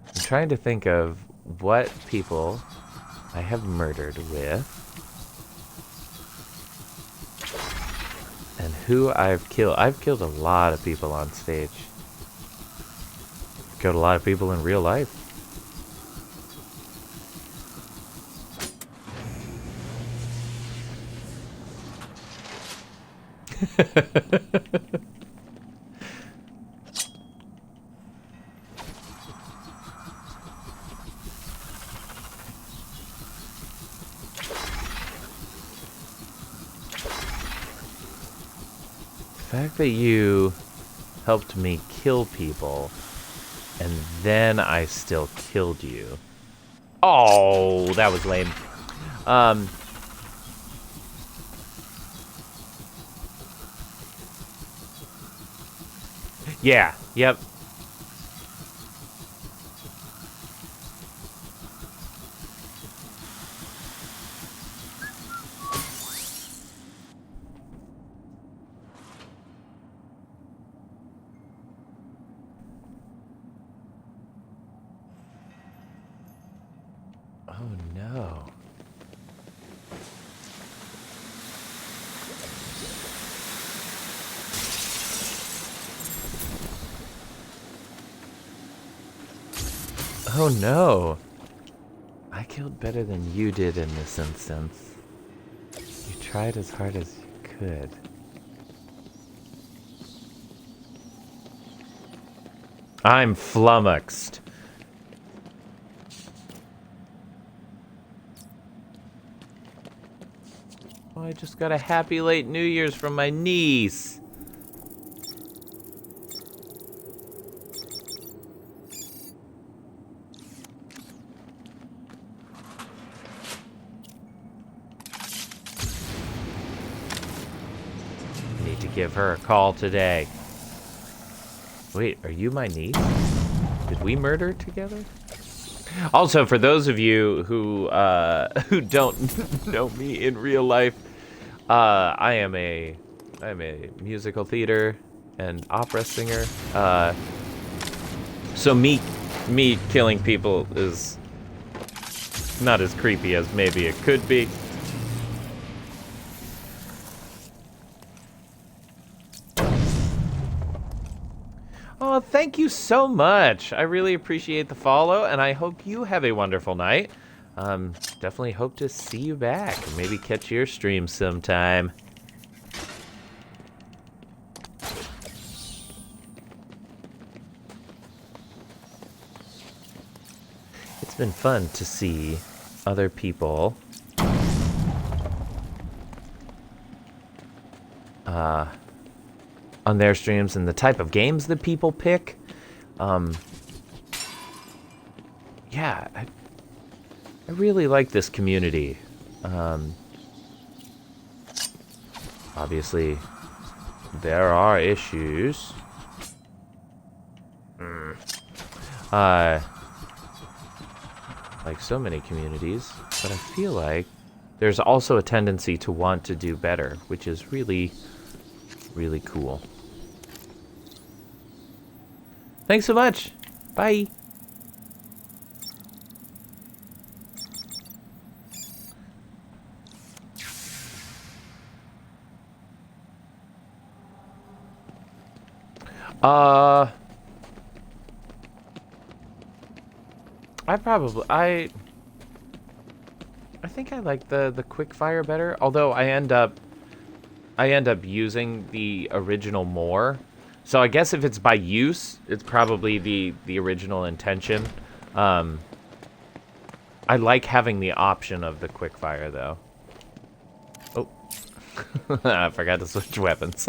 I'm trying to think of what people I have murdered with and who I've killed. I've killed a lot of people on stage. Killed a lot of people in real life. The fact that you helped me kill people and then I still killed you. Oh, that was lame. Yeah, yep. Oh no. Oh no. I killed better than you did in this instance. You tried as hard as you could. I'm flummoxed. Oh, I just got a happy late New Year's from my niece. Need to give her a call today. Wait, are you my niece? Did we murder together? Also, for those of you who don't know me in real life, I am a musical theater and opera singer. So me killing people is not as creepy as maybe it could be. Oh, thank you so much. I really appreciate the follow, and I hope you have a wonderful night. Definitely hope to see you back. Maybe catch your stream sometime. It's been fun to see other people on their streams and the type of games that people pick. Yeah, I really like this community. Obviously, there are issues. Like so many communities, but I feel like there's also a tendency to want to do better, which is really, really cool. Thanks so much. Bye. I think I like the quick fire better. Although I end up using the original more. So I guess if it's by use, it's probably the original intention. I like having the option of the quick fire though. Oh, I forgot to switch weapons.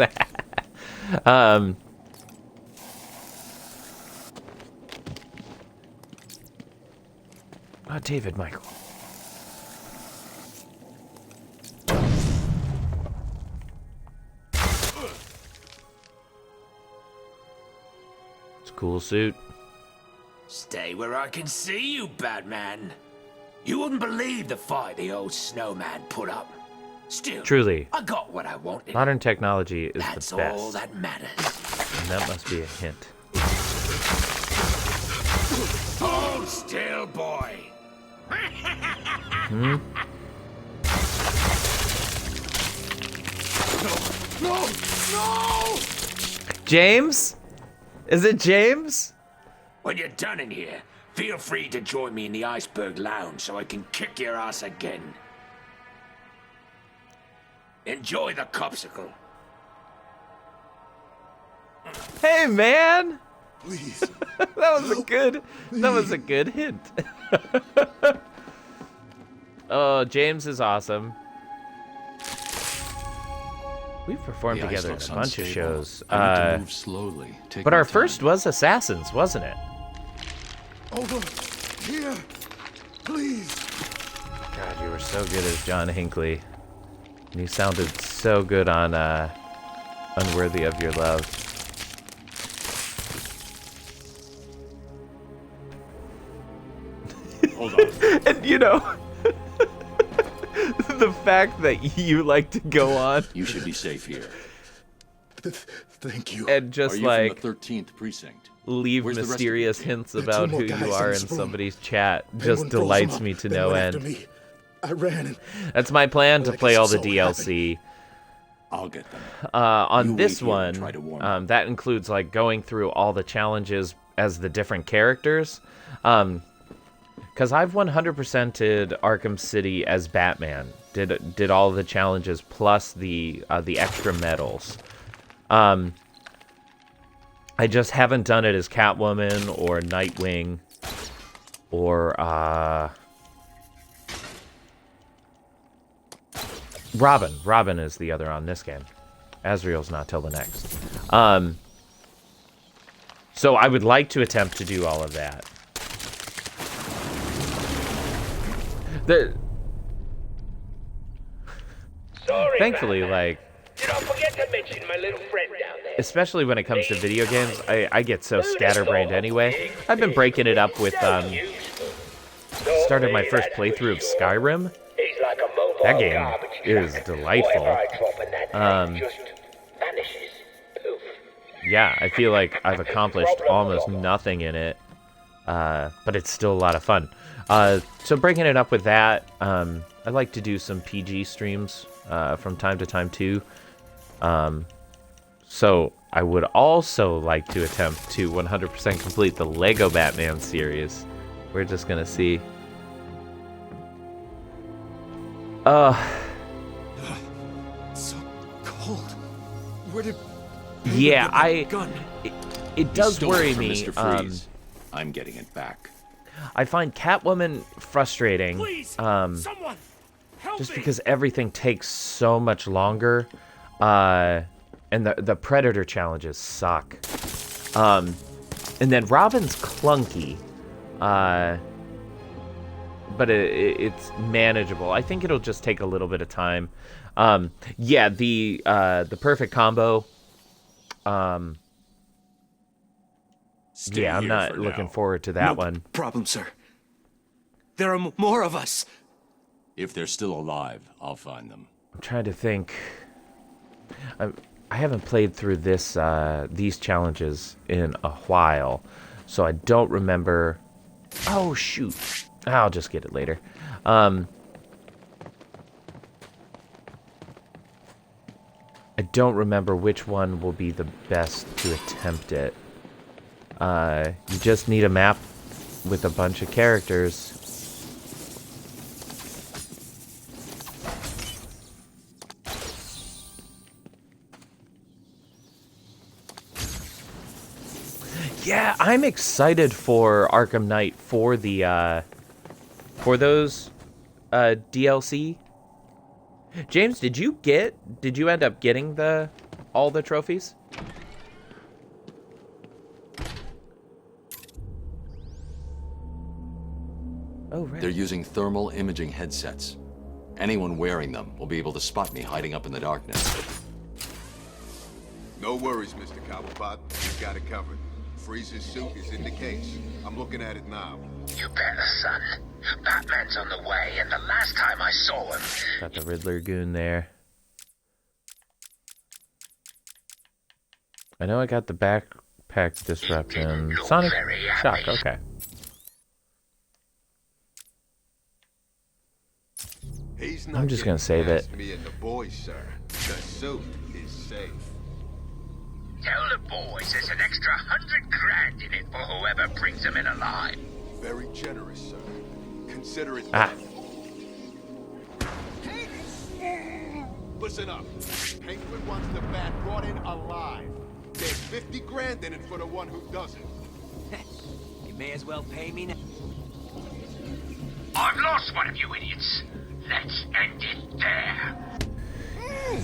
Oh, David Michael. It's a cool suit. Stay where I can see you, Batman. You wouldn't believe the fight the old snowman put up. Still, Truly, I got what I wanted. modern technology is That's the best. all that matters. And that must be a hint. Hold still, boy. Hmm? No! No! James? Is it James? When you're done in here, feel free to join me in the Iceberg Lounge so I can kick your ass again. Enjoy the copsicle. Hey, man! Please. that was a good hint. Oh, James is awesome. We've performed The ice together in looks a bunch of unstable. shows. I need to move slowly. Take But my our time. first was Assassins, wasn't it? Over here, please. God, you were so good as John Hinckley. And you sounded so good on Unworthy of Your Love. Hold on. And you know, the fact that you like to go on. You should be safe here. Thank you. And just Are you like from the 13th precinct? leave Where's the rest of mysterious your team? hints There are about two more who guys you in are in this room. somebody's chat Penguin just froze them delights up, me to then no went after end. me. I ran and That's my plan to Like play it's all the so DLC. I'll get them. On You this wait here and one, try to warm up. that includes like going through all the challenges as the different characters. Because I've 100%ed Arkham City as Batman. Did all the challenges plus the extra medals. I just haven't done it as Catwoman or Nightwing or Robin. Robin is the other on this game. Azrael's not till the next. So I would like to attempt to do all of that. Sorry, Thankfully, Batman. like, Did I forget to mention my little friend down there? especially when it comes to video games, I get so scatterbrained anyway. I've been breaking it up with, started my first playthrough of Skyrim. He's like a mobile That game garbage is truck. delightful. Whatever I drop in that thing just vanishes. Poof. Yeah, I feel like I've accomplished almost nothing in it, but it's still a lot of fun. So breaking it up with that, I like to do some PG streams from time to time too. So I would also like to attempt to 100% complete the Lego Batman series. We're just gonna see. so cold. Where did Yeah, get that gun? It does stole worry it from me. Mr. Freeze. I'm getting it back. I find Catwoman frustrating. Please, someone help Just me. because everything takes so much longer, and the Predator challenges suck. And then Robin's clunky, but it's manageable. I think it'll just take a little bit of time. Yeah, the perfect combo. Stay Yeah, I'm here not for looking now. forward to that No one. problem, sir. There are more of us. If they're still alive, I'll find them. I'm trying to think. I haven't played through these challenges in a while, so I don't remember. Oh shoot! I'll just get it later. I don't remember which one will be the best to attempt it. You just need a map with a bunch of characters. Yeah, I'm excited for Arkham Knight for the for those DLC. James, did you end up getting all the trophies? Oh, right. They're using thermal imaging headsets. Anyone wearing them will be able to spot me hiding up in the darkness. No worries, Mr. Cobblepot. We've got it covered. Freeze's suit is in the case. I'm looking at it now. You better, son. Batman's on the way, and the last time I saw him... Got the Riddler goon there. I know I got the backpack disruption. Sonic shock, okay. I'm just gonna save it. Me and the boys, sir. The suit is safe. Tell the boys there's an extra 100 grand in it for whoever brings them in alive. Very generous, sir. Consider it done. Listen up. Penguin wants the Bat brought in alive. There's 50 grand in it for the one who doesn't. You may as well pay me now. I've lost one of you idiots. Let's end it there.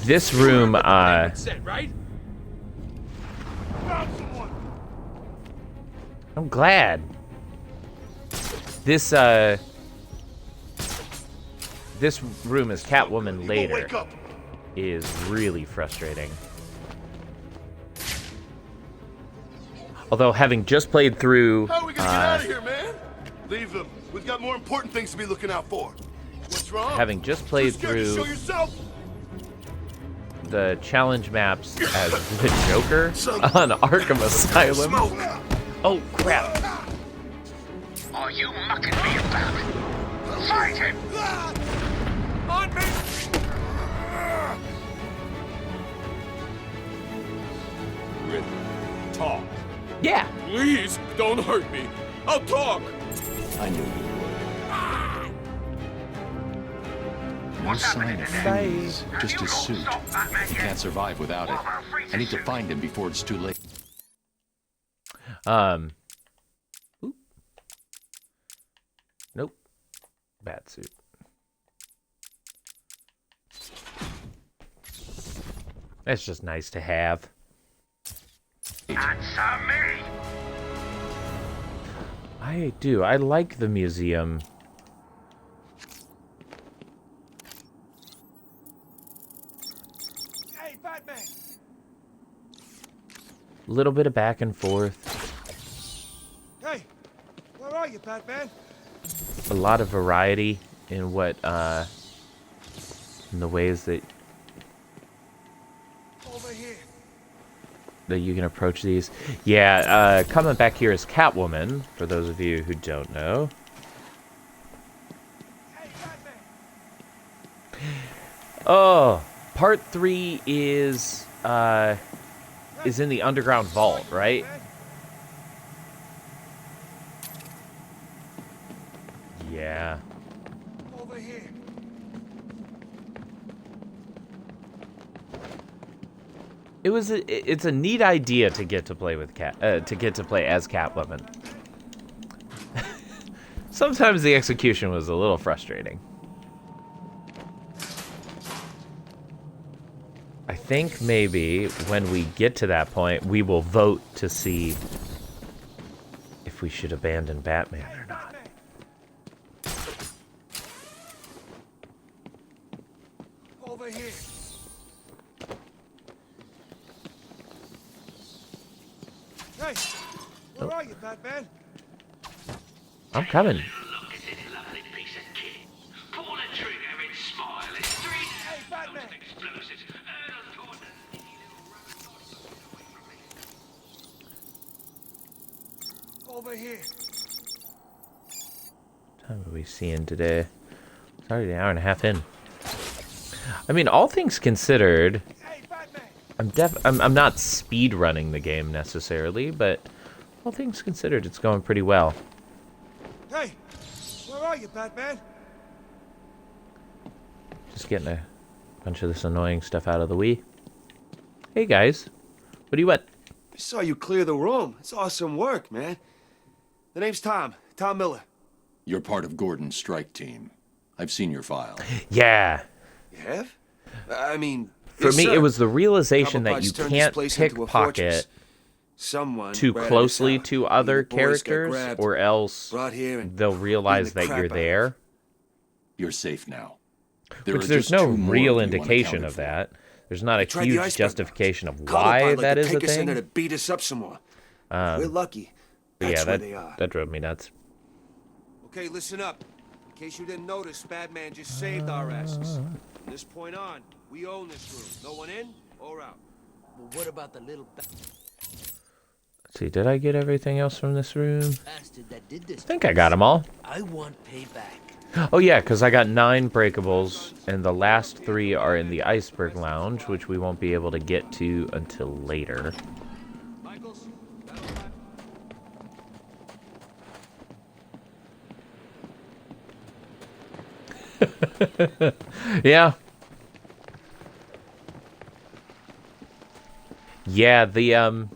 This room, Said, right? I'm glad. This room as Catwoman later is really frustrating. Although having just played through How are we gonna get out of here, man? Leave them. We've got more important things to be looking out for. What's wrong? having just played through the challenge maps as the Joker on Arkham Asylum. Oh crap. Are you mucking me about? Fight him! On me! Talk. Yeah. Please, don't hurt me. I'll talk. I knew you would. No sign of freeze, just his suit. He can't survive without it. I need to find him before it's too late. Oop. Nope. Bat suit. That's just nice to have. Answer me! I do. I like the museum. Hey, Batman! A little bit of back and forth. Hey, where are you, Batman? A lot of variety in what in the ways that Over here. you can approach these. Yeah, coming back here is Catwoman, for those of you who don't know. Oh, part 3 is in the underground vault, right? Yeah. Over here. It's a neat idea to get to play with as Catwoman. Sometimes the execution was a little frustrating. I think maybe when we get to that point, we will vote to see if we should abandon Batman or not. Over here. Hey, where are you, Batman? I'm coming. Hey, Batman! Over here. What time are we seeing today? It's already an hour and a half in. I mean, all things considered, I'm not speed running the game necessarily, but all things considered, it's going pretty well. Hey, where are you, Batman? Just getting a bunch of this annoying stuff out of the way. Hey guys, what do you want? I saw you clear the room. It's awesome work, man. The name's Tom. Tom Miller. You're part of Gordon's strike team. I've seen your file. Yeah. You have? I mean... For yes, me, sir. it was the realization that Cobblepot's you turned this can't place into a fortress. pickpocket Someone too ratted us closely out. to Me and other the boys got characters, grabbed, or else brought here and they'll realize beaten the that you're crap out of there. You're safe now. Which there's no real indication of that. There's not a tried the huge iceberg justification of Cobblepot why like that to is a take us in there thing. to beat us up some more. Um, We're lucky. But That's yeah, where that they are. that drove me nuts. Okay, listen up. In case you didn't notice, Batman just saved our asses. From this point on, we own this room. No one in or out. Well, what about the little Let's see, did I get everything else from this room? bastard that did this? I think I got them all. I want payback. Oh yeah, because I got 9 breakables, and the last 3 are in the Iceberg Lounge, which we won't be able to get to until later. Yeah. Yeah, the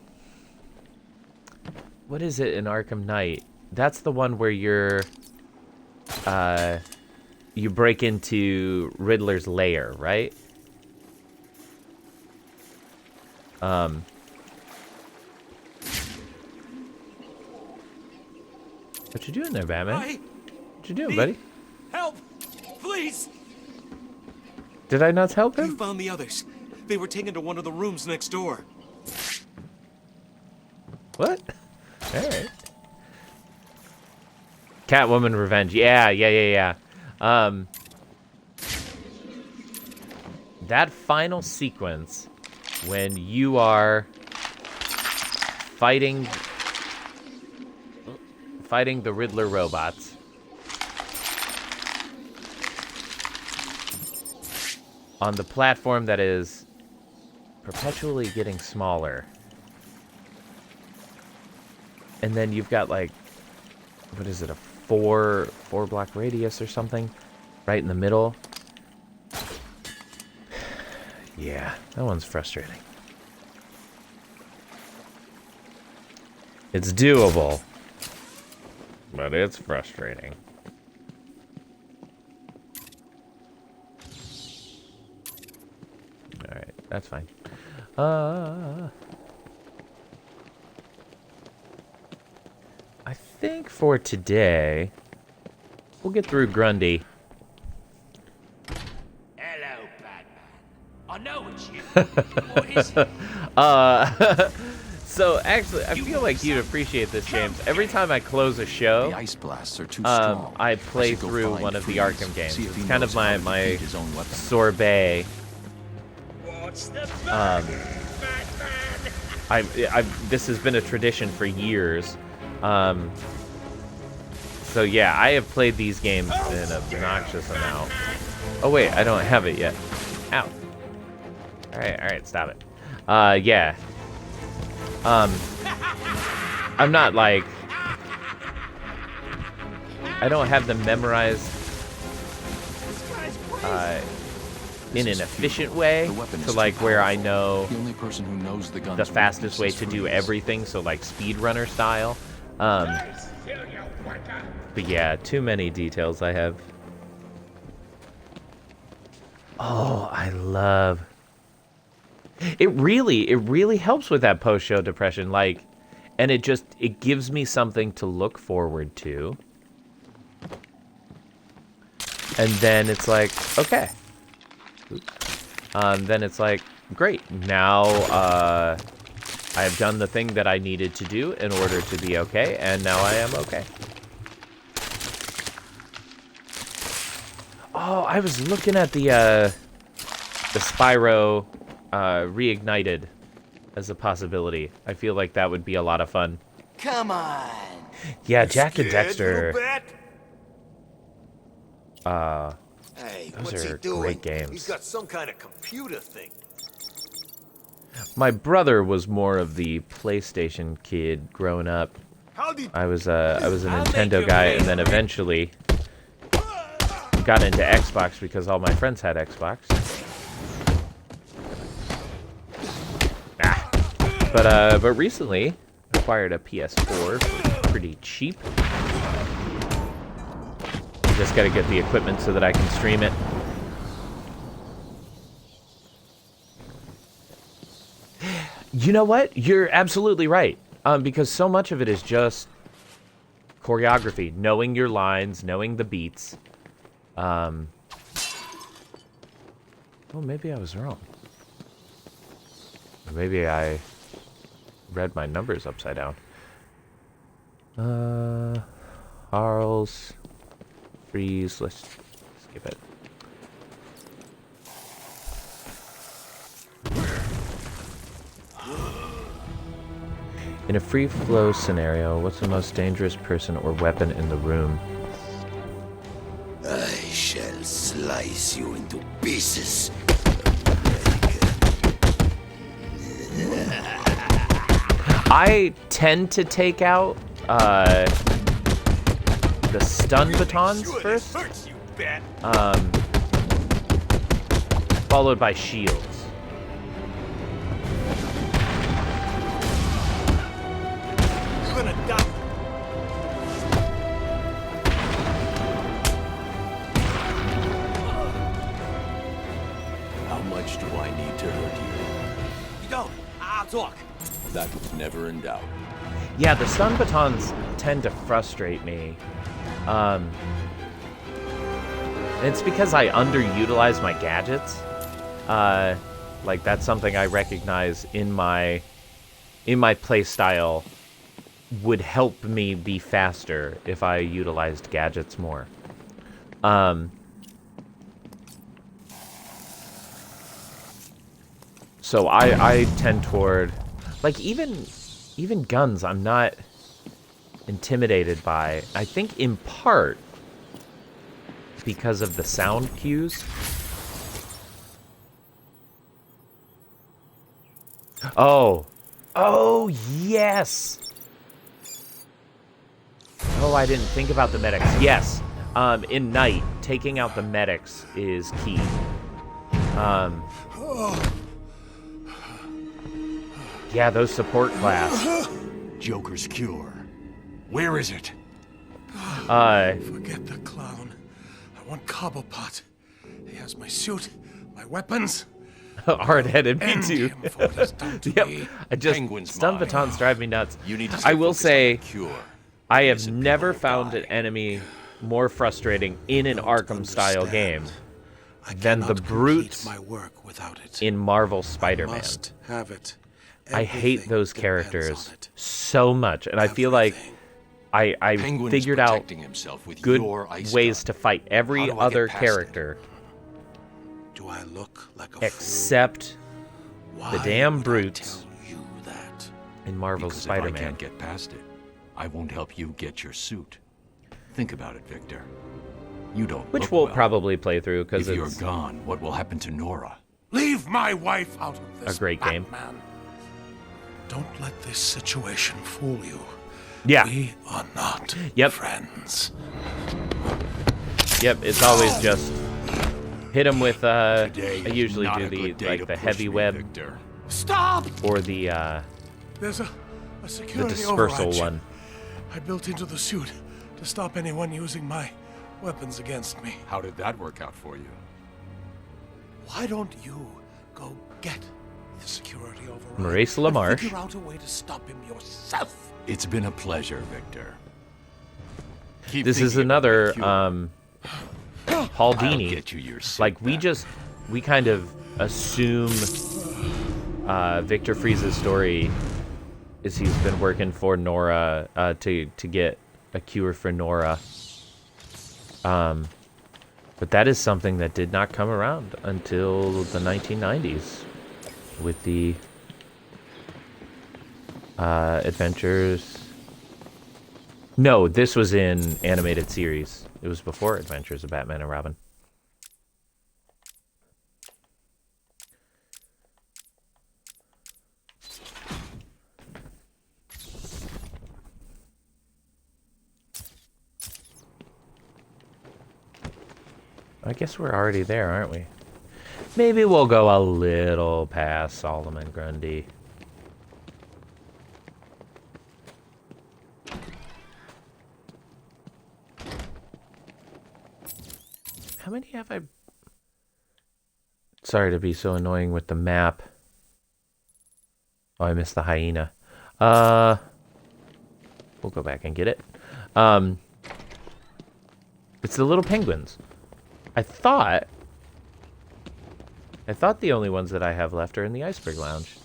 what is it in Arkham Knight? That's the one where you're you break into Riddler's lair, right? What you doing there, Batman? What you doing, buddy? Help! Please! Did I not help You him? found the others. They were taken to one of the rooms next door. What? Alright. Catwoman Revenge. Yeah. That final sequence when you are fighting the Riddler robots. On the platform that is perpetually getting smaller. And then you've got like, what is it, a four block radius or something? Right in the middle. Yeah, that one's frustrating. It's doable, but it's frustrating. Alright, that's fine. I think for today, we'll get through Grundy. Hello, Batman. I know it's you. What is it? So actually, I feel like you'd appreciate this, James. Every time I close a show, The ice blasts are too strong. I play should go through find one of the Freeze, Arkham games. see if he It's kind knows of my how to defeat his own weapon. sorbet. What's the This has been a tradition for years. So yeah, I have played these games an obnoxious amount. Oh wait, I don't have it yet. Ow. Alright, stop it. Yeah. I'm not like... I don't have them memorized in an efficient way, to like where I know The only person who knows the guns the fastest way to do everything, so like speedrunner style. But yeah, too many details I have. Oh, I love... It really helps with that post-show depression, like, and it gives me something to look forward to. And then it's like, okay. Then it's like, great. Now, I have done the thing that I needed to do in order to be okay, and now I am okay. Oh, I was looking at the Spyro reignited as a possibility. I feel like that would be a lot of fun. Come on. Yeah, Jack and Scared, Dexter. little bat? Hey, those what's he are doing? great games. He's got some kind of computer thing. My brother was more of the PlayStation kid growing up. I was a Nintendo guy, and then eventually got into Xbox because all my friends had Xbox. But recently acquired a PS4 for pretty cheap. Just got to get the equipment so that I can stream it. You know what? You're absolutely right. Because so much of it is just choreography, knowing your lines, knowing the beats. Oh, maybe I was wrong. Or maybe I read my numbers upside down. Harles, freeze, let's skip it. In a free flow scenario, what's the most dangerous person or weapon in the room? I shall slice you into pieces. I tend to take out the stun batons first, followed by shields. You're gonna die. How much do I need to hurt you? You don't. I'll talk. That was never in doubt. Yeah, the stun batons tend to frustrate me. It's because I underutilize my gadgets. Like that's something I recognize in my play style would help me be faster if I utilized gadgets more. So I tend toward, like, even guns I'm not intimidated by. I think in part because of the sound cues. Oh yes. Oh, I didn't think about the medics. Yes. In night, taking out the medics is key. Yeah, those support class. Joker's cure. Where is it? Forget the clown. I want Cobblepot. He has my suit, my weapons. Hard-headed, me too. Yep. I just stun batons drive me nuts. I will say, I have never found an enemy more frustrating in an Arkham-style game than the brutes in Marvel Spider-Man. I hate those characters so much, and I feel like I figured out good ways to fight every other character Do I look like a except the damn would I brutes tell you that? in Marvel's Because Spider-Man. if I can't get past it, I won't help you get your suit. Think about it, Victor. You don't Which look we'll well. probably play through because If you're it's gone, what will happen to Nora? Leave my wife out of this, a great game. Batman. Don't let this situation fool you. Yeah. We are not friends. Yep, it's always just hit him with I usually not do a the good day to the push heavy me, web Victor. Stop! or the There's a security dispersal override one. I built into the suit to stop anyone using my weapons against me. How did that work out for you? Why don't you go get the security override? Maurice and LaMarche. figure out a way to stop him yourself. It's been a pleasure, Victor. Keep This is thinking about another the cure. Paul I'll Dini. get you your suit Like we kind of assume Victor Freeze's story is he's been working for Nora to get a cure for Nora. But that is something that did not come around until the 1990s with the Adventures. No, this was in animated series. It was before Adventures of Batman and Robin. I guess we're already there, aren't we? Maybe we'll go a little past Solomon Grundy. many have I... Sorry to be so annoying with the map. Oh, I missed the hyena. We'll go back and get it. It's the little penguins. I thought the only ones that I have left are in the Iceberg Lounge.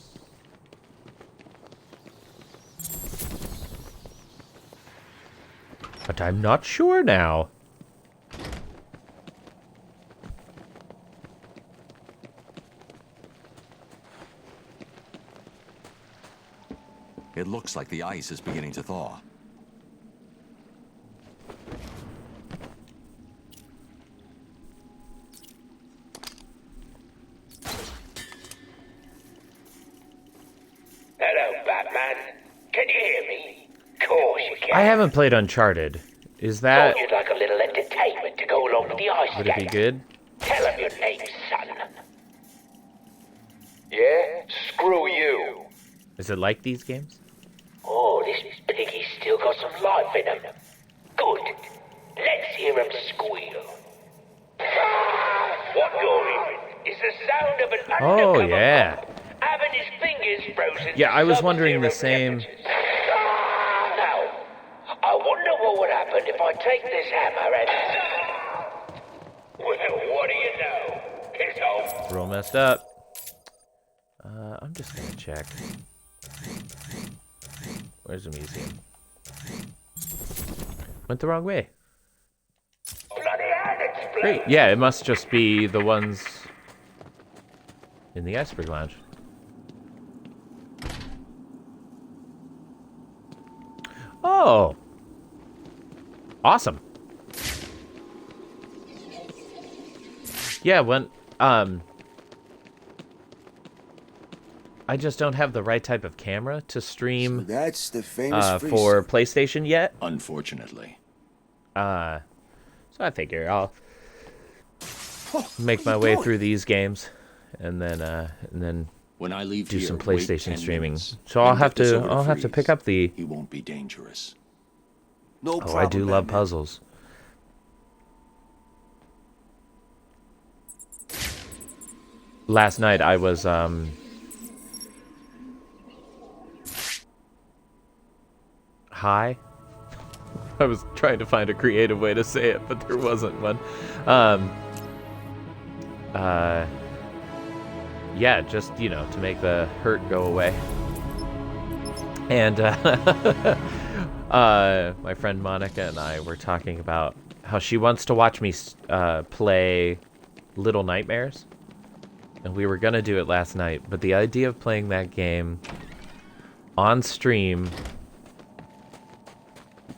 But I'm not sure now. It looks like the ice is beginning to thaw. Hello, Batman. Can you hear me? Of course you can. I haven't played Uncharted. Is that... Thought you'd like a little entertainment to go along with the ice Would it be skating. good? Tell him your name, son. Yeah? Screw you. Is it like these games? Oh, this piggy's still got some life in him. Good. Let's hear him squeal. What you're hearing is the sound of an Oh, undercover yeah. cop having his fingers frozen. Yeah, I was to wondering the sub-zero same... temperatures. Now, I wonder what would happen if I take this hammer and... Well, what do you know? It's all... Real messed up. I'm just gonna check. Where's the museum? Went the wrong way. Bloody hell, it's Great. Yeah, it must just be the ones in the Iceberg Lounge. Oh! Awesome. Yeah, when, I just don't have the right type of camera to stream So that's the famous for PlayStation yet. Unfortunately. So I figure I'll make my way through these games and then when I leave do here, some wait PlayStation 10 streaming. minutes So I'll and have get this to over I'll have to pick Freeze. up the He won't be dangerous. No Oh, problem, I do love Batman. puzzles. Last night I was high. I was trying to find a creative way to say it, but there wasn't one. Yeah, just, you know, to make the hurt go away. And my friend Monica and I were talking about how she wants to watch me play Little Nightmares. And we were gonna do it last night, but the idea of playing that game on stream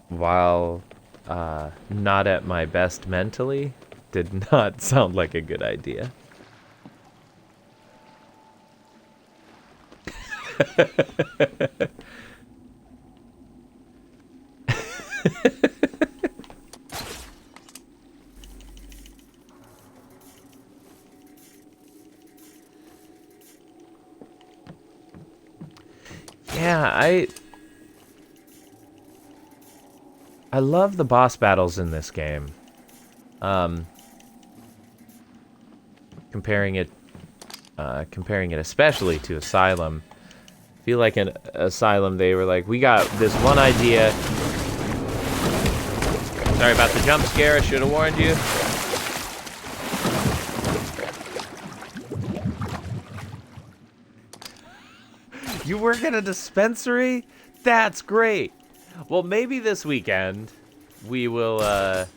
while not at my best mentally did not sound like a good idea. Yeah, I love the boss battles in this game. Comparing it especially to Asylum. I feel like in Asylum they were like, we got this one idea. Sorry about the jump scare, I should have warned you. You work at a dispensary? That's great. Well, maybe this weekend we will have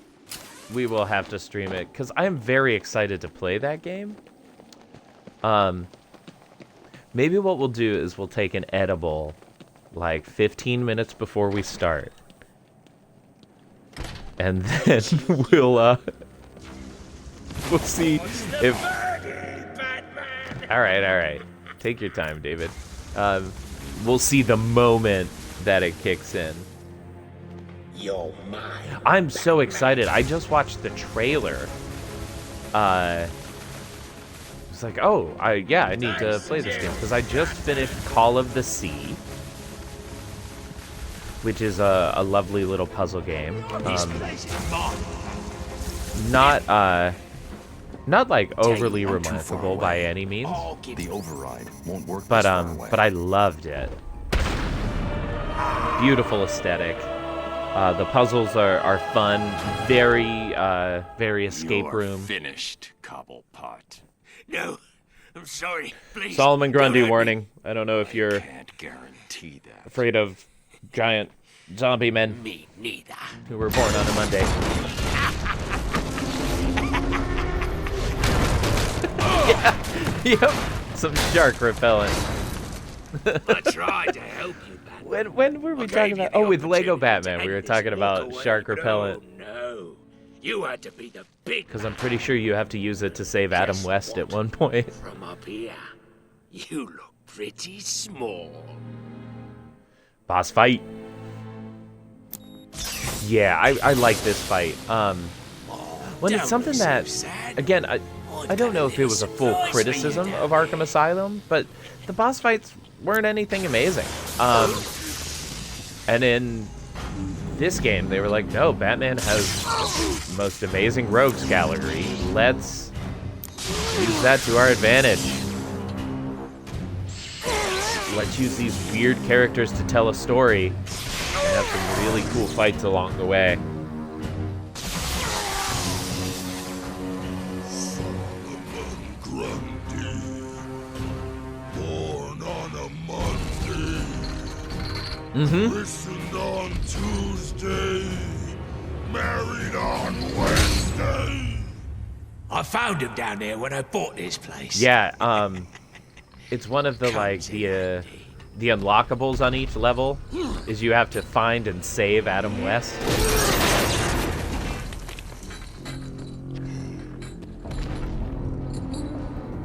to stream it because I'm very excited to play that game. Maybe what we'll do is we'll take an edible like 15 minutes before we start. And then we'll see if... All right. Take your time, David. We'll see the moment that it kicks in. You're mine. I'm so excited. I just watched the trailer. It's like, oh, I need to play this game because I just finished Call of the Sea, which is a lovely little puzzle game. Not Not like overly remarkable by any means. The override won't work. But I loved it. Beautiful aesthetic. The puzzles are fun. Very escape room. Finished, Cobblepot. No, I'm sorry. Please. Solomon Grundy don't hurt warning. I don't know if you're Can't guarantee that. afraid of giant zombie men me. Me neither. who were born on a Monday. Yep. Some shark repellent. I tried to help you, Batman. When were we talking about? Oh, with Lego Batman, we were talking about shark repellent. No, you had to be the big. Because I'm pretty sure you have to use it to save Adam West at one point. From up here, you look pretty small. Boss fight. Yeah, I like this fight. When it's something that, again, I don't know if it was a full criticism of Arkham Asylum, but the boss fights weren't anything amazing. And in this game, they were like, no, Batman has the most amazing rogues gallery. Let's use that to our advantage. Let's use these weird characters to tell a story and have some really cool fights along the way. Christened on Tuesday, married on Wednesday. I found him down there when I bought this place. Yeah, it's one of the the unlockables on each level is you have to find and save Adam West.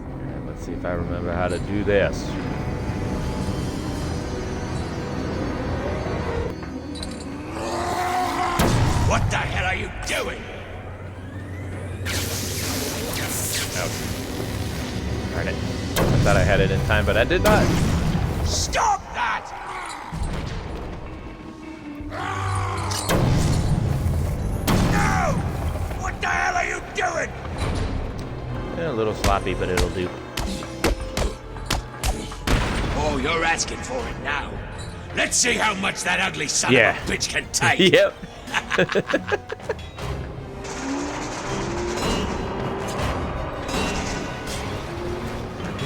Alright, let's see if I remember how to do this. What the hell are you doing? Darn it. I thought I had it in time, but I did not. Stop that! No! What the hell are you doing? A little sloppy, but it'll do. Oh, you're asking for it now. Let's see how much that ugly son of a bitch can take. Yep.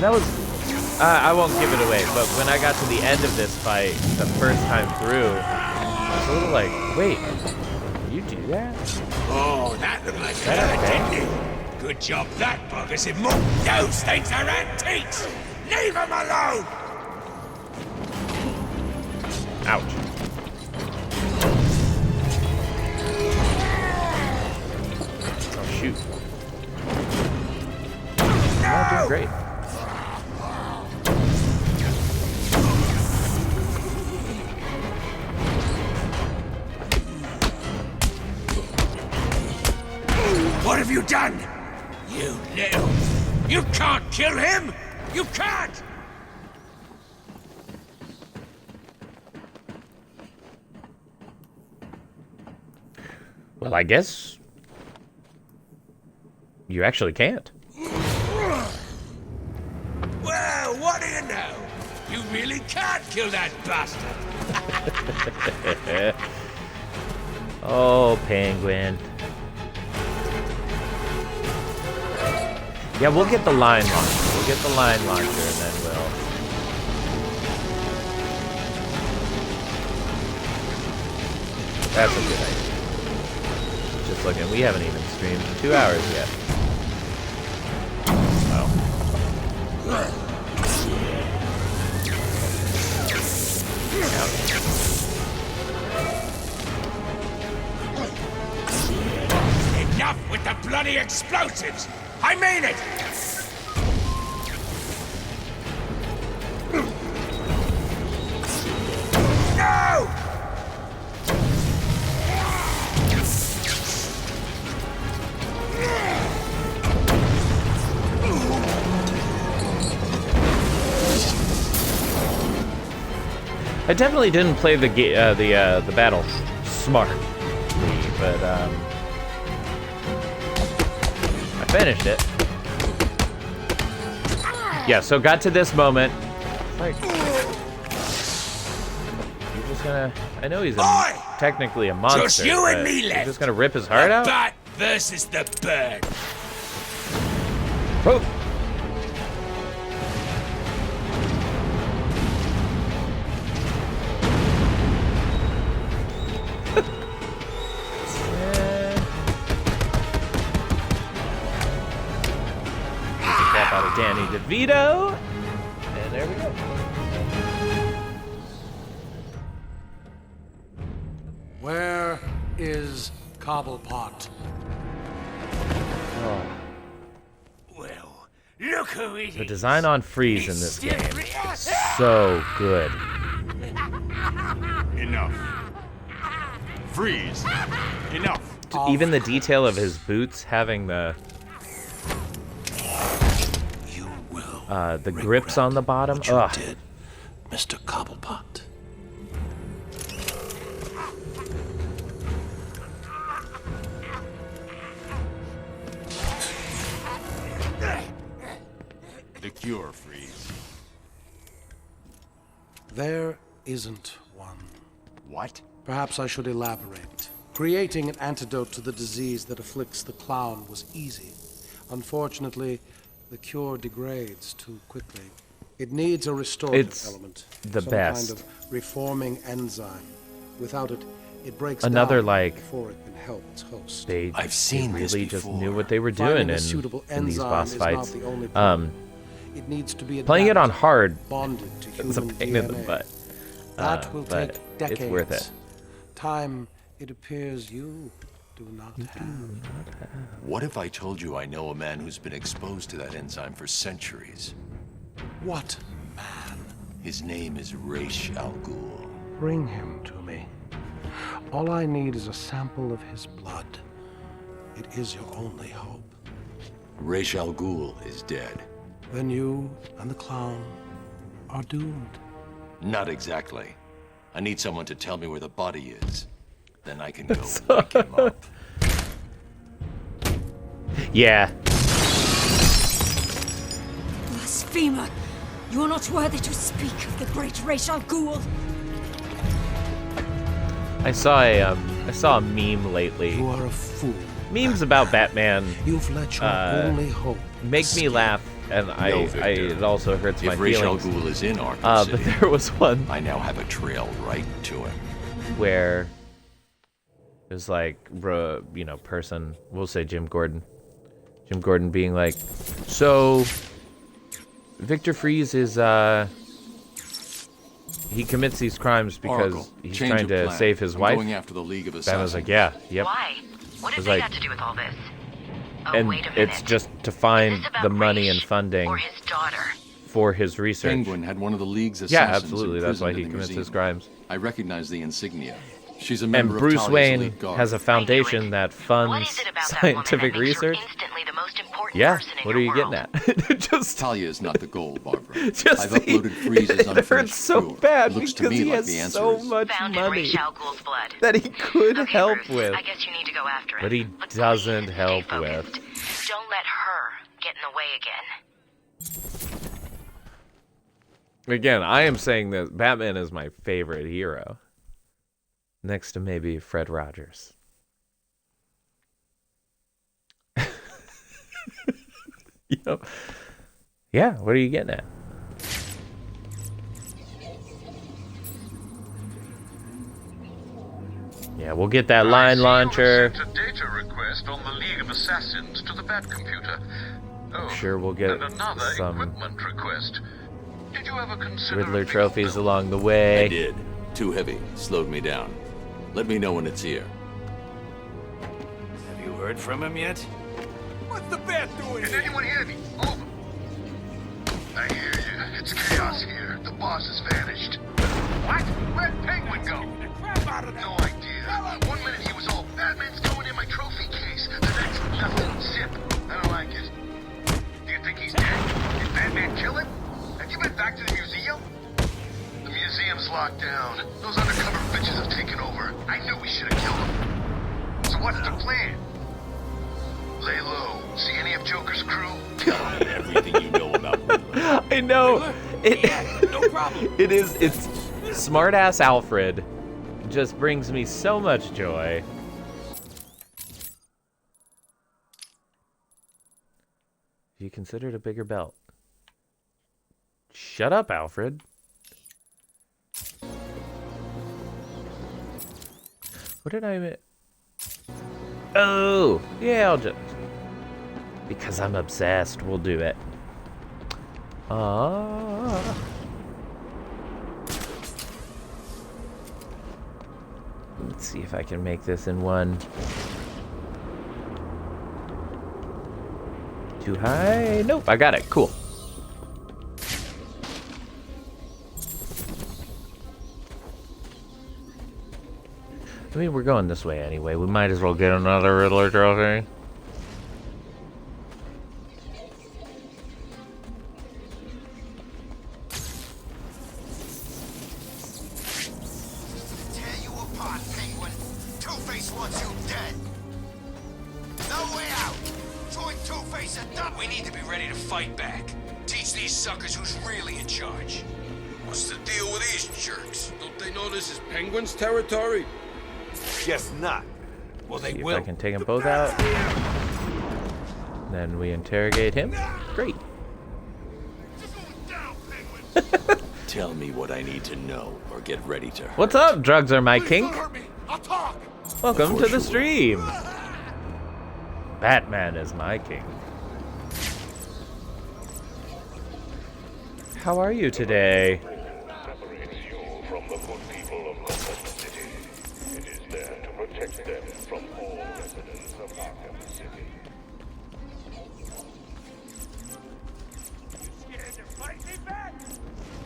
That was, I won't give it away, but when I got to the end of this fight, the first time through, I was a little like, wait, you do that? Oh, that looked like hurt, didn't it? Good job that bugger's immortal. Those things are antiques! Leave them alone! Ouch. Oh, shoot. No! Doing great. What have you done? You little... You can't kill him! You can't! Well, I guess you actually can't. Well, what do you know? You really can't kill that bastard! Oh, Penguin. Yeah, we'll get the line launcher. We'll get the line launcher, and then we'll... That's a good idea. Just looking, we haven't even streamed 2 hours yet. Enough with the bloody explosives! I mean it! No! I definitely didn't play the battle smartly, but I finished it. Yeah, so got to this moment. Like, you're just gonna... I know he's technically a monster, Just you and but me you're left. just gonna rip his heart out? Bat versus the bird. Oh. Crap out of Danny DeVito. And there we go. Where is Cobblepot? Oh. Well, look who it The is. design on Freeze in this game is so good. Enough. Freeze. Enough. Even the detail of his boots having the grips on the bottom. Ugh. Did, Mr. Cobblepot. The cure, Freeze. There isn't one. What? Perhaps I should elaborate. Creating an antidote to the disease that afflicts the clown was easy. Unfortunately, the cure degrades too quickly. It needs a restorative element. The some best. kind of reforming enzyme. Without it, it breaks Another down like before it can help its host. they I've seen they this really just before. knew what they were Finding doing a in suitable these enzyme boss is fights. not the only problem. It needs to be Playing it on adapted, hard bonded to is a human pain in the DNA. butt. That will but take decades. it's worth it. Time, it appears you do not have. What if I told you I know a man who's been exposed to that enzyme for centuries? What? His name is Ra's al Ghul. Bring him to me. All I need is a sample of his blood. It is your only hope. Ra's al Ghul is dead. Then you and the clown are doomed. Not exactly. I need someone to tell me where the body is. Then I can go wake him up. Yeah. Blasphemer! You are not worthy to speak of the great Ra's al Ghul. I saw a meme lately. You are a fool. Memes about Batman. You've let your only hope make me laugh, and it also hurts my If Ra's al feelings. Ghul is in Arkham City, but there was one I now have a trail right to him. where there's like, person, we'll say Jim Gordon being like, so Victor Freeze is he commits these crimes because Oracle, he's change trying your to plan. save his I'm wife. going after the League of Batman's like, Assassins. yeah, yep. Why? What It's have they like- got to do with all this? Oh, And wait a minute. it's just to find the money and funding Or his daughter. for his research. Penguin had one of the League's Yeah, assassins absolutely. That's why he imprisoned in the commits his museum. crimes. I recognize the insignia. She's a And member of Bruce Talia's Wayne elite guard. has a foundation that funds scientific research. Yeah, what are you getting at? Just Talia is not the goal, Barbara. Just I've uploaded Freeze's it unfinished hurts so proof. bad Looks to because me he like the has answer so is much Found in money Ra's al Ghul's blood. that he could Okay, help Bruce, with, I guess you need to go after it. but he But doesn't please, help stay with. focused. Don't let her get in the way again. Again, I am saying that Batman is my favorite hero, next to maybe Fred Rogers. Yeah, what are you getting at? Yeah, we'll get that line launcher. Sent a data request on the League of Assassins to the Bat computer. Oh, Sure, we'll get and another some equipment request. Did you ever consider Riddler trophies along the way. I did. Too heavy. Slowed me down. Let me know when it's here. Have you heard from him yet? What's the Bat doing? Can anyone hear me? Over. I hear you. It's chaos here. The boss has vanished. What? Where'd Penguin go? No idea. 1 minute he was all, Batman's going in my trophy case. The next, nothing. Zip. I don't like it. Do you think he's dead? Did Batman kill him? Have you been back to the museum? The museum's locked down. Those undercover bitches have taken over. I knew we should have killed him. So what's the plan? Lay low. See any of Joker's crew? Tell me everything you know about Riddler. I know. No problem. It's smartass Alfred. Just brings me so much joy. You considered a bigger belt. Shut up, Alfred. What did I... Oh, yeah, I'll just... Because I'm obsessed, we'll do it. Let's see if I can make this in one. Too high? Nope, I got it. Cool. I mean, we're going this way anyway. We might as well get another Riddler trophy. Tear you apart, Penguin. Two-Face wants you dead. No way out. Join Two-Face and done. We need to be ready to fight back. Teach these suckers who's really in charge. What's the deal with these jerks? Don't they know this is Penguin's territory? Guess not. Well, they See will. if I can take them both out. Then we interrogate him. Great. Tell me what I need to know, or get ready to hurt. What's up? Drugs are my kink. I'll talk. Welcome to the stream. Batman is my king. How are you today? Separates you from the good people of Arkham City. It is there to protect them from all residents of Arkham City. Scared to fight me back?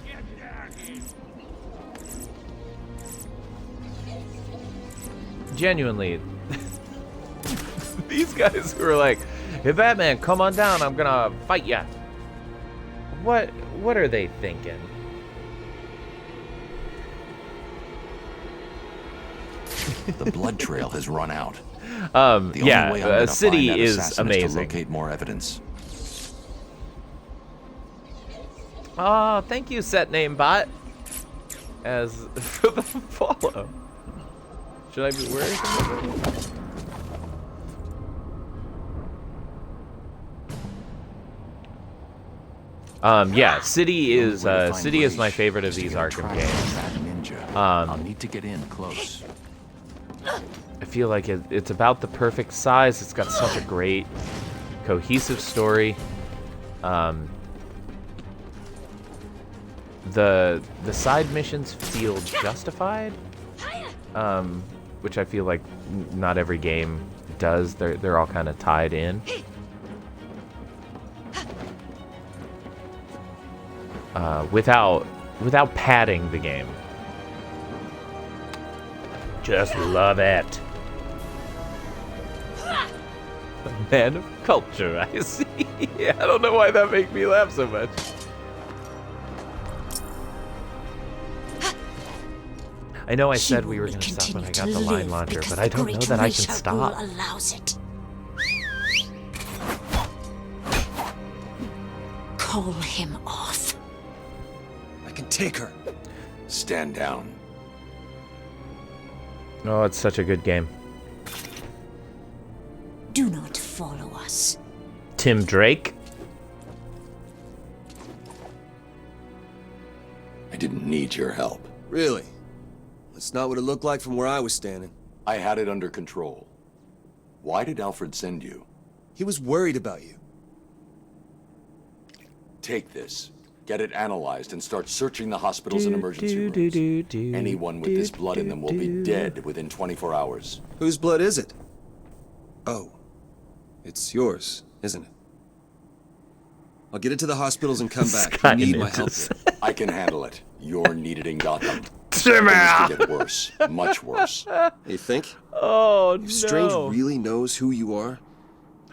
Get down here. Genuinely, these guys who are like, "Hey Batman, come on down, I'm gonna fight ya." What are they thinking? The blood trail has run out. The only way I'm gonna City find that is assassin is to amazing. locate more evidence. Oh, thank you, set name bot. As for the follow. Should I be wearing something? Yeah, City is my favorite of these Arkham games. I'll need to get in close. I feel like it's about the perfect size. It's got such a great, cohesive story. The side missions feel justified, which I feel like not every game does. They're all kind of tied in. Without padding the game. Just love it. A man of culture, I see. I don't know why that makes me laugh so much. I know I said we were going to stop when I got the line launcher, but I don't know that I can stop. Allows it. Call him off. I can take her. Stand down. Oh, it's such a good game. Do not follow us. Tim Drake. I didn't need your help. Really? That's not what it looked like from where I was standing. I had it under control. Why did Alfred send you? He was worried about you. Take this. Get it analyzed and start searching the hospitals and emergency rooms. Anyone with this blood in them will be dead within 24 hours. Whose blood is it? Oh. It's yours, isn't it? I'll get it to the hospitals and come back. You need my help here. I can handle it. You're needed in Gotham. Timmy! Things could get worse. Much worse. You think? Oh, if Strange really knows who you are,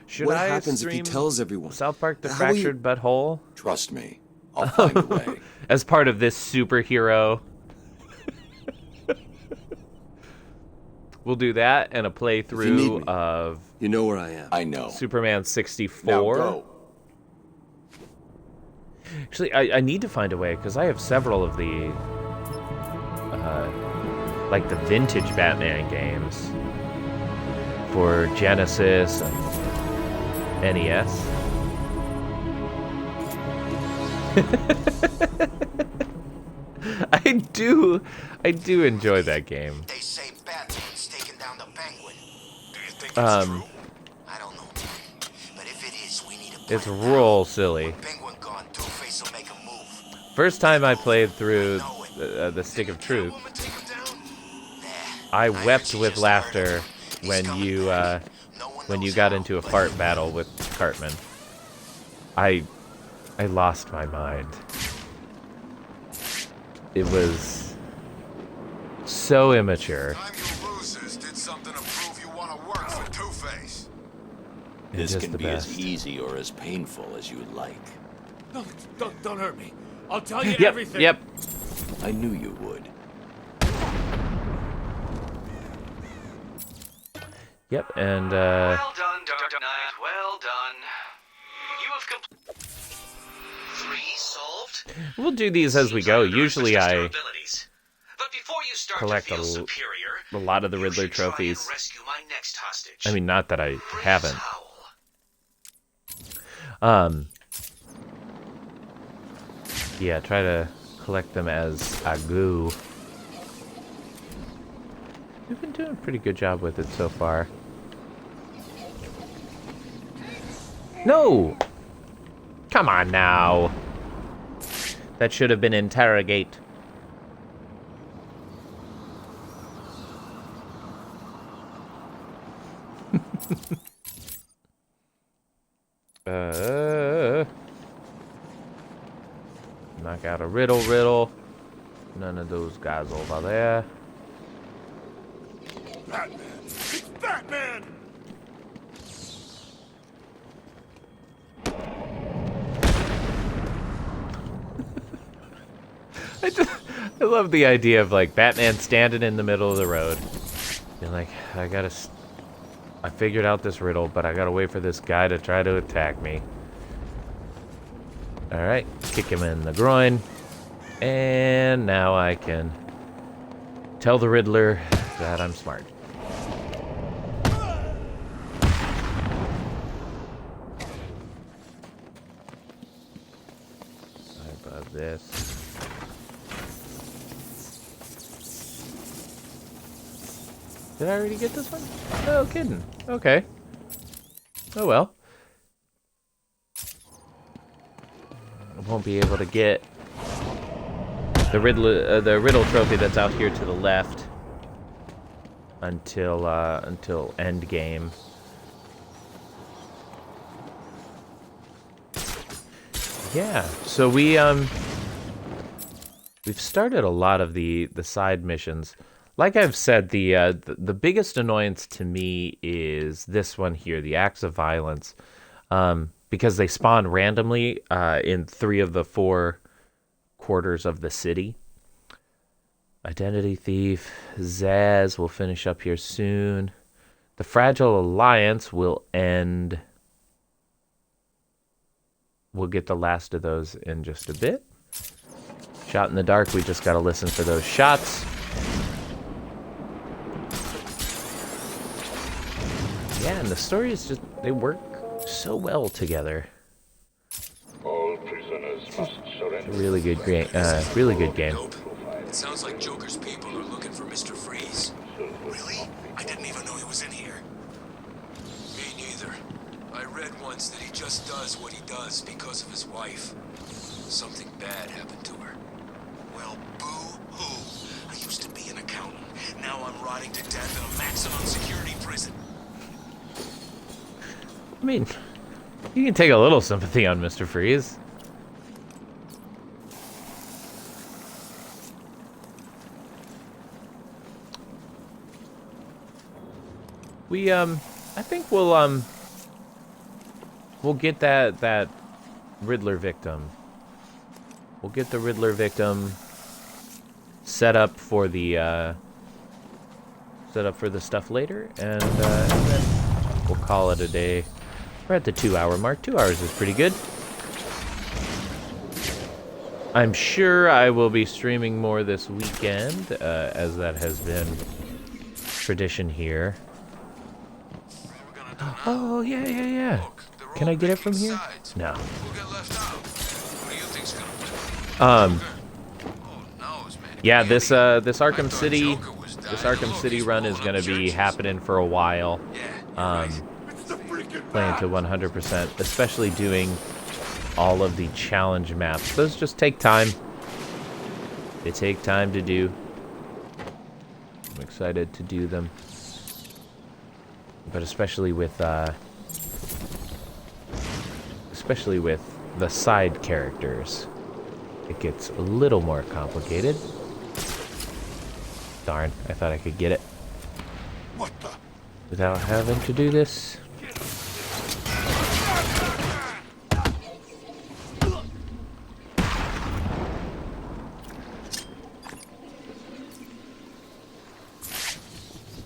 Should what I happens if he stream tells everyone? South Park: The How will you- Fractured Butthole? Trust me. I'll find a way. As part of this superhero. We'll do that and a playthrough of... You know where I am. I know. Superman 64. Now go. Actually, I need to find a way, because I have several of the... like the vintage Batman games. For Genesis and NES. I do enjoy that game. They say Bat-Moan's taking down the Penguin. Do you think it's true? I don't know. But if it is, we need a It's real silly. Penguin gone, Two-Face will make a move. First time I played through the Stick of Truth, I wept with laughter when you got into a fart battle with Cartman. I lost my mind. It was so immature. This just can the be best. as easy or as painful as you like. No, don't hurt me. I'll tell you Yep, everything. yep. I knew you would. Yep, and Well done, Dark Knight. Well done. You have completed 3 solved. we'll do these as we go. Usually I Abilities. But before you start collect to feel superior, a lot of the Riddler try and trophies. rescue my next hostage. I mean, not that I haven't. Yeah, try to collect them as a goo. We've been doing a pretty good job with it so far. No! Come on now. That should have been interrogate. Knock out a riddle. None of those guys over there. Batman! It's Batman! I love the idea of like Batman standing in the middle of the road. Being like, I figured out this riddle, but I gotta wait for this guy to try to attack me. Alright, kick him in the groin. And now I can tell the Riddler that I'm smart. Above this. Did I already get this one? No kidding. Okay. Oh well. I won't be able to get the riddle trophy that's out here to the left until end game. Yeah. So we've started a lot of the side missions. Like I've said, the biggest annoyance to me is this one here, the acts of violence, because they spawn randomly in 3 of the 4 quarters of the city. Identity Thief, Zaz will finish up here soon. The Fragile Alliance will end. We'll get the last of those in just a bit. Shot in the Dark, we just got to listen for those shots. Yeah, and the stories just, they work so well together. All prisoners must surrender. It's a really good game. Really good game. It sounds like Joker's people are looking for Mr. Freeze. Really? I didn't even know he was in here. Me neither. I read once that he just does what he does because of his wife. Something bad happened to her. Well, boo-hoo. I used to be an accountant. Now I'm rotting to death in a maximum security prison. I mean, you can take a little sympathy on Mr. Freeze. I think we'll get that Riddler victim. We'll get the Riddler victim set up for the set up for the stuff later, and then we'll call it a day. We're at the 2-hour mark. 2 hours is pretty good. I'm sure I will be streaming more this weekend, as that has been tradition here. Oh, yeah. Can I get it from here? No. Yeah, this Arkham City run is gonna be happening for a while. Playing to 100%, especially doing all of the challenge maps. Those just take time. They take time to do. I'm excited to do them. But especially with the side characters, it gets a little more complicated. Darn, I thought I could get it without having to do this.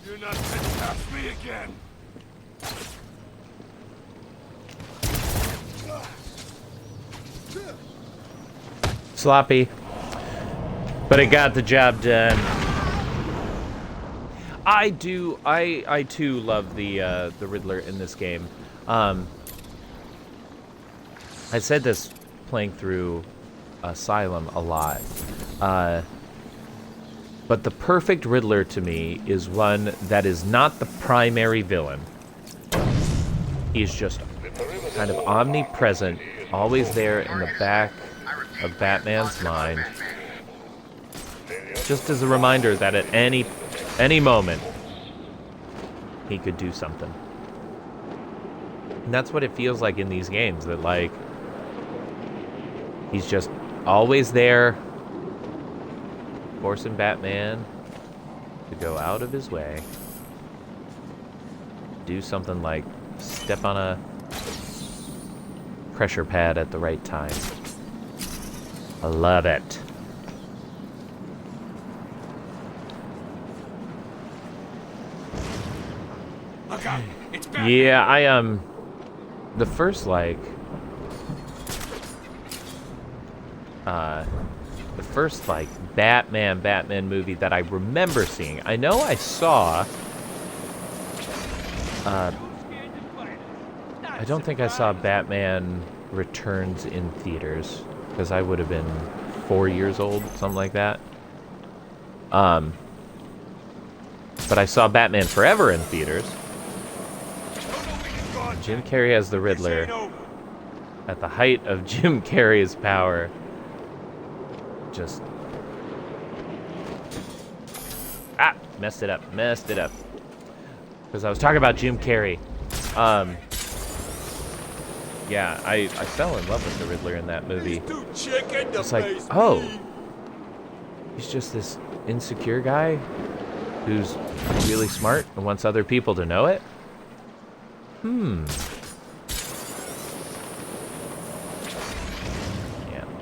You're not getting past me again. Sloppy, but it got the job done. I too love the Riddler in this game. I said this playing through Asylum a lot, but the perfect Riddler to me is one that is not the primary villain. He's just kind of omnipresent, always there in the back of Batman's mind, just as a reminder that at any moment he could do something. And that's what it feels like in these games, that like he's just always there, forcing Batman to go out of his way, do something like step on a pressure pad at the right time. I love it. Yeah, the first Batman movie that I remember seeing. I know I saw I don't think I saw Batman Returns in theaters, because I would have been 4 years old, something like that. But I saw Batman Forever in theaters. Jim Carrey as the Riddler, at the height of Jim Carrey's power. Just... messed it up. Because I was talking about Jim Carrey. Yeah, I fell in love with the Riddler in that movie. It's like, oh, he's just this insecure guy who's really smart and wants other people to know it? Yeah.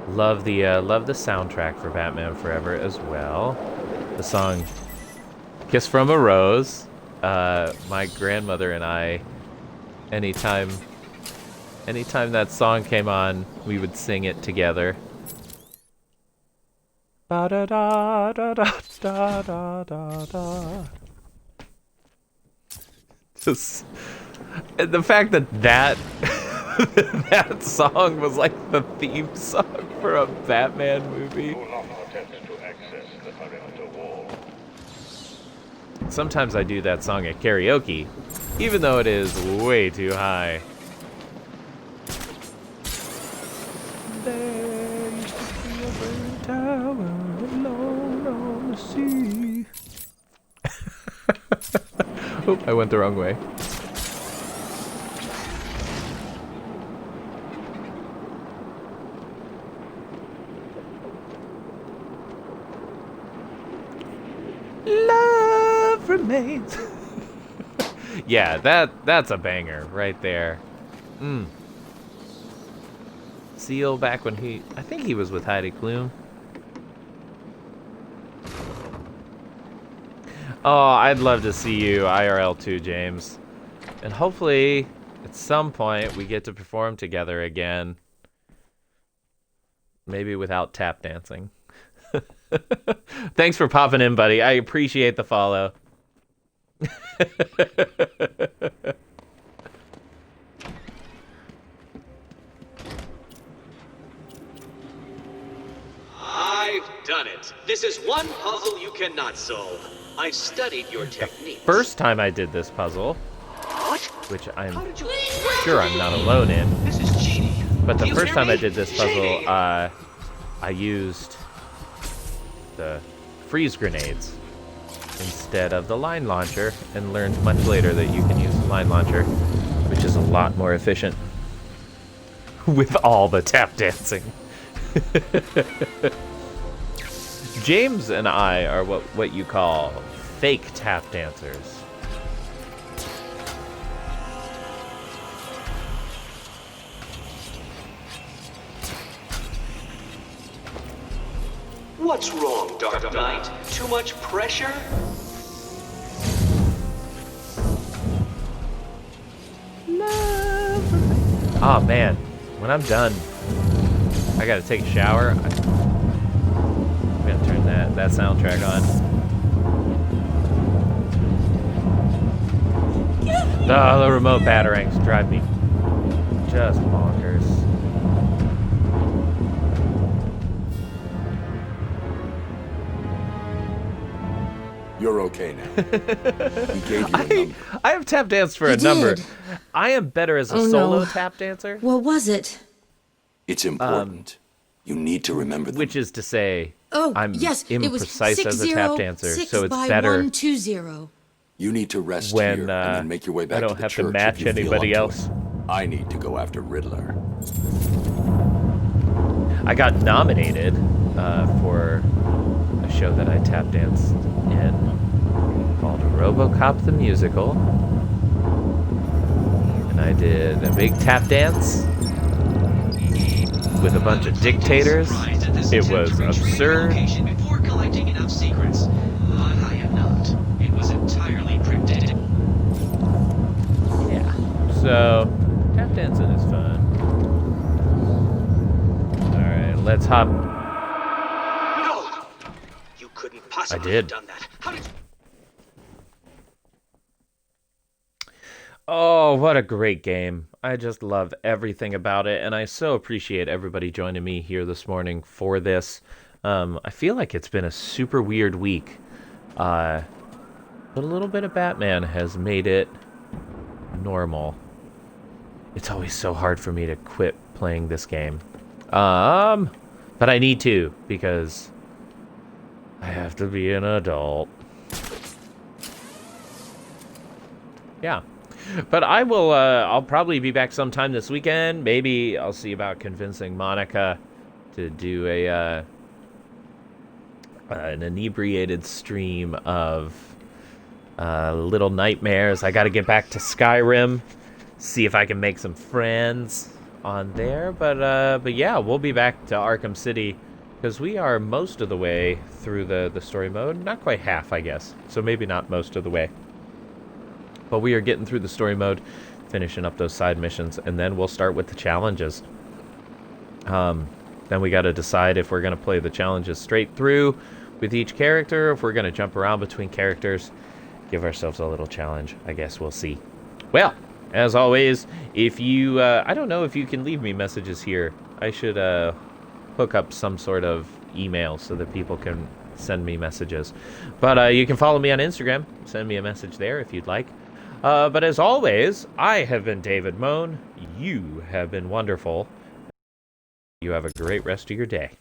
Love the soundtrack for Batman Forever as well. The song Kiss from a Rose. My grandmother and I, anytime that song came on, we would sing it together. Ba da da da da da da da da. Just, and the fact that that song was like the theme song for a Batman movie. Sometimes I do that song at karaoke, even though it is way too high. There used to be a burning tower alone on the sea. Oh, I went the wrong way. Love remains. Yeah, that's a banger right there. Seal back when I think he was with Heidi Klum. Oh, I'd love to see you IRL too, James. And hopefully, at some point, we get to perform together again. Maybe without tap dancing. Thanks for popping in, buddy. I appreciate the follow. I've done it. This is one puzzle you cannot solve. I've studied your technique. First time I did this puzzle, which I'm sure I'm not alone in, but the first time I did this puzzle, I used the freeze grenades instead of the line launcher, and learned much later that you can use the line launcher, which is a lot more efficient with all the tap dancing. James and I are what you call fake tap dancers. What's wrong, Dark Knight? Too much pressure? Oh man, when I'm done, I gotta take a shower. I'm gonna turn that soundtrack on. Oh, the remote batarangs drive me just bonkers. You're okay now. He gave you a number. I have tap danced for a number. I am better as a solo tap dancer. What was it? It's important. You need to remember them. Which is to say, Oh, I'm yes, it was imprecise as a tap dancer, so it's better 120. You need to rest when here and then make your way back I don't to the have church to match if you feel anybody up to else. it. I need to go after Riddler. I got nominated for a show that I tap danced in called RoboCop the Musical. And I did a big tap dance with a bunch of dictators. It was absurd. Before collecting enough secrets, but I am not. It was entirely cryptic. Yeah. So, tap dancing is fun. Alright, let's hop. No! You couldn't possibly I did. have done that. How did you... Oh, what a great game. I just love everything about it, and I so appreciate everybody joining me here this morning for this. I feel like it's been a super weird week, but a little bit of Batman has made it normal. It's always so hard for me to quit playing this game. But I need to, because I have to be an adult. Yeah. But I will, I'll probably be back sometime this weekend. Maybe I'll see about convincing Monica to do an inebriated stream of Little Nightmares. I got to get back to Skyrim, see if I can make some friends on there. But yeah, we'll be back to Arkham City because we are most of the way through the story mode. Not quite half, I guess. So maybe not most of the way. But we are getting through the story mode, finishing up those side missions, and then we'll start with the challenges. Then we got to decide if we're going to play the challenges straight through with each character, if we're going to jump around between characters, give ourselves a little challenge. I guess we'll see. Well, as always, if you, I don't know if you can leave me messages here. I should hook up some sort of email so that people can send me messages. But you can follow me on Instagram. Send me a message there if you'd like. But as always, I have been David Moan. You have been wonderful. You have a great rest of your day.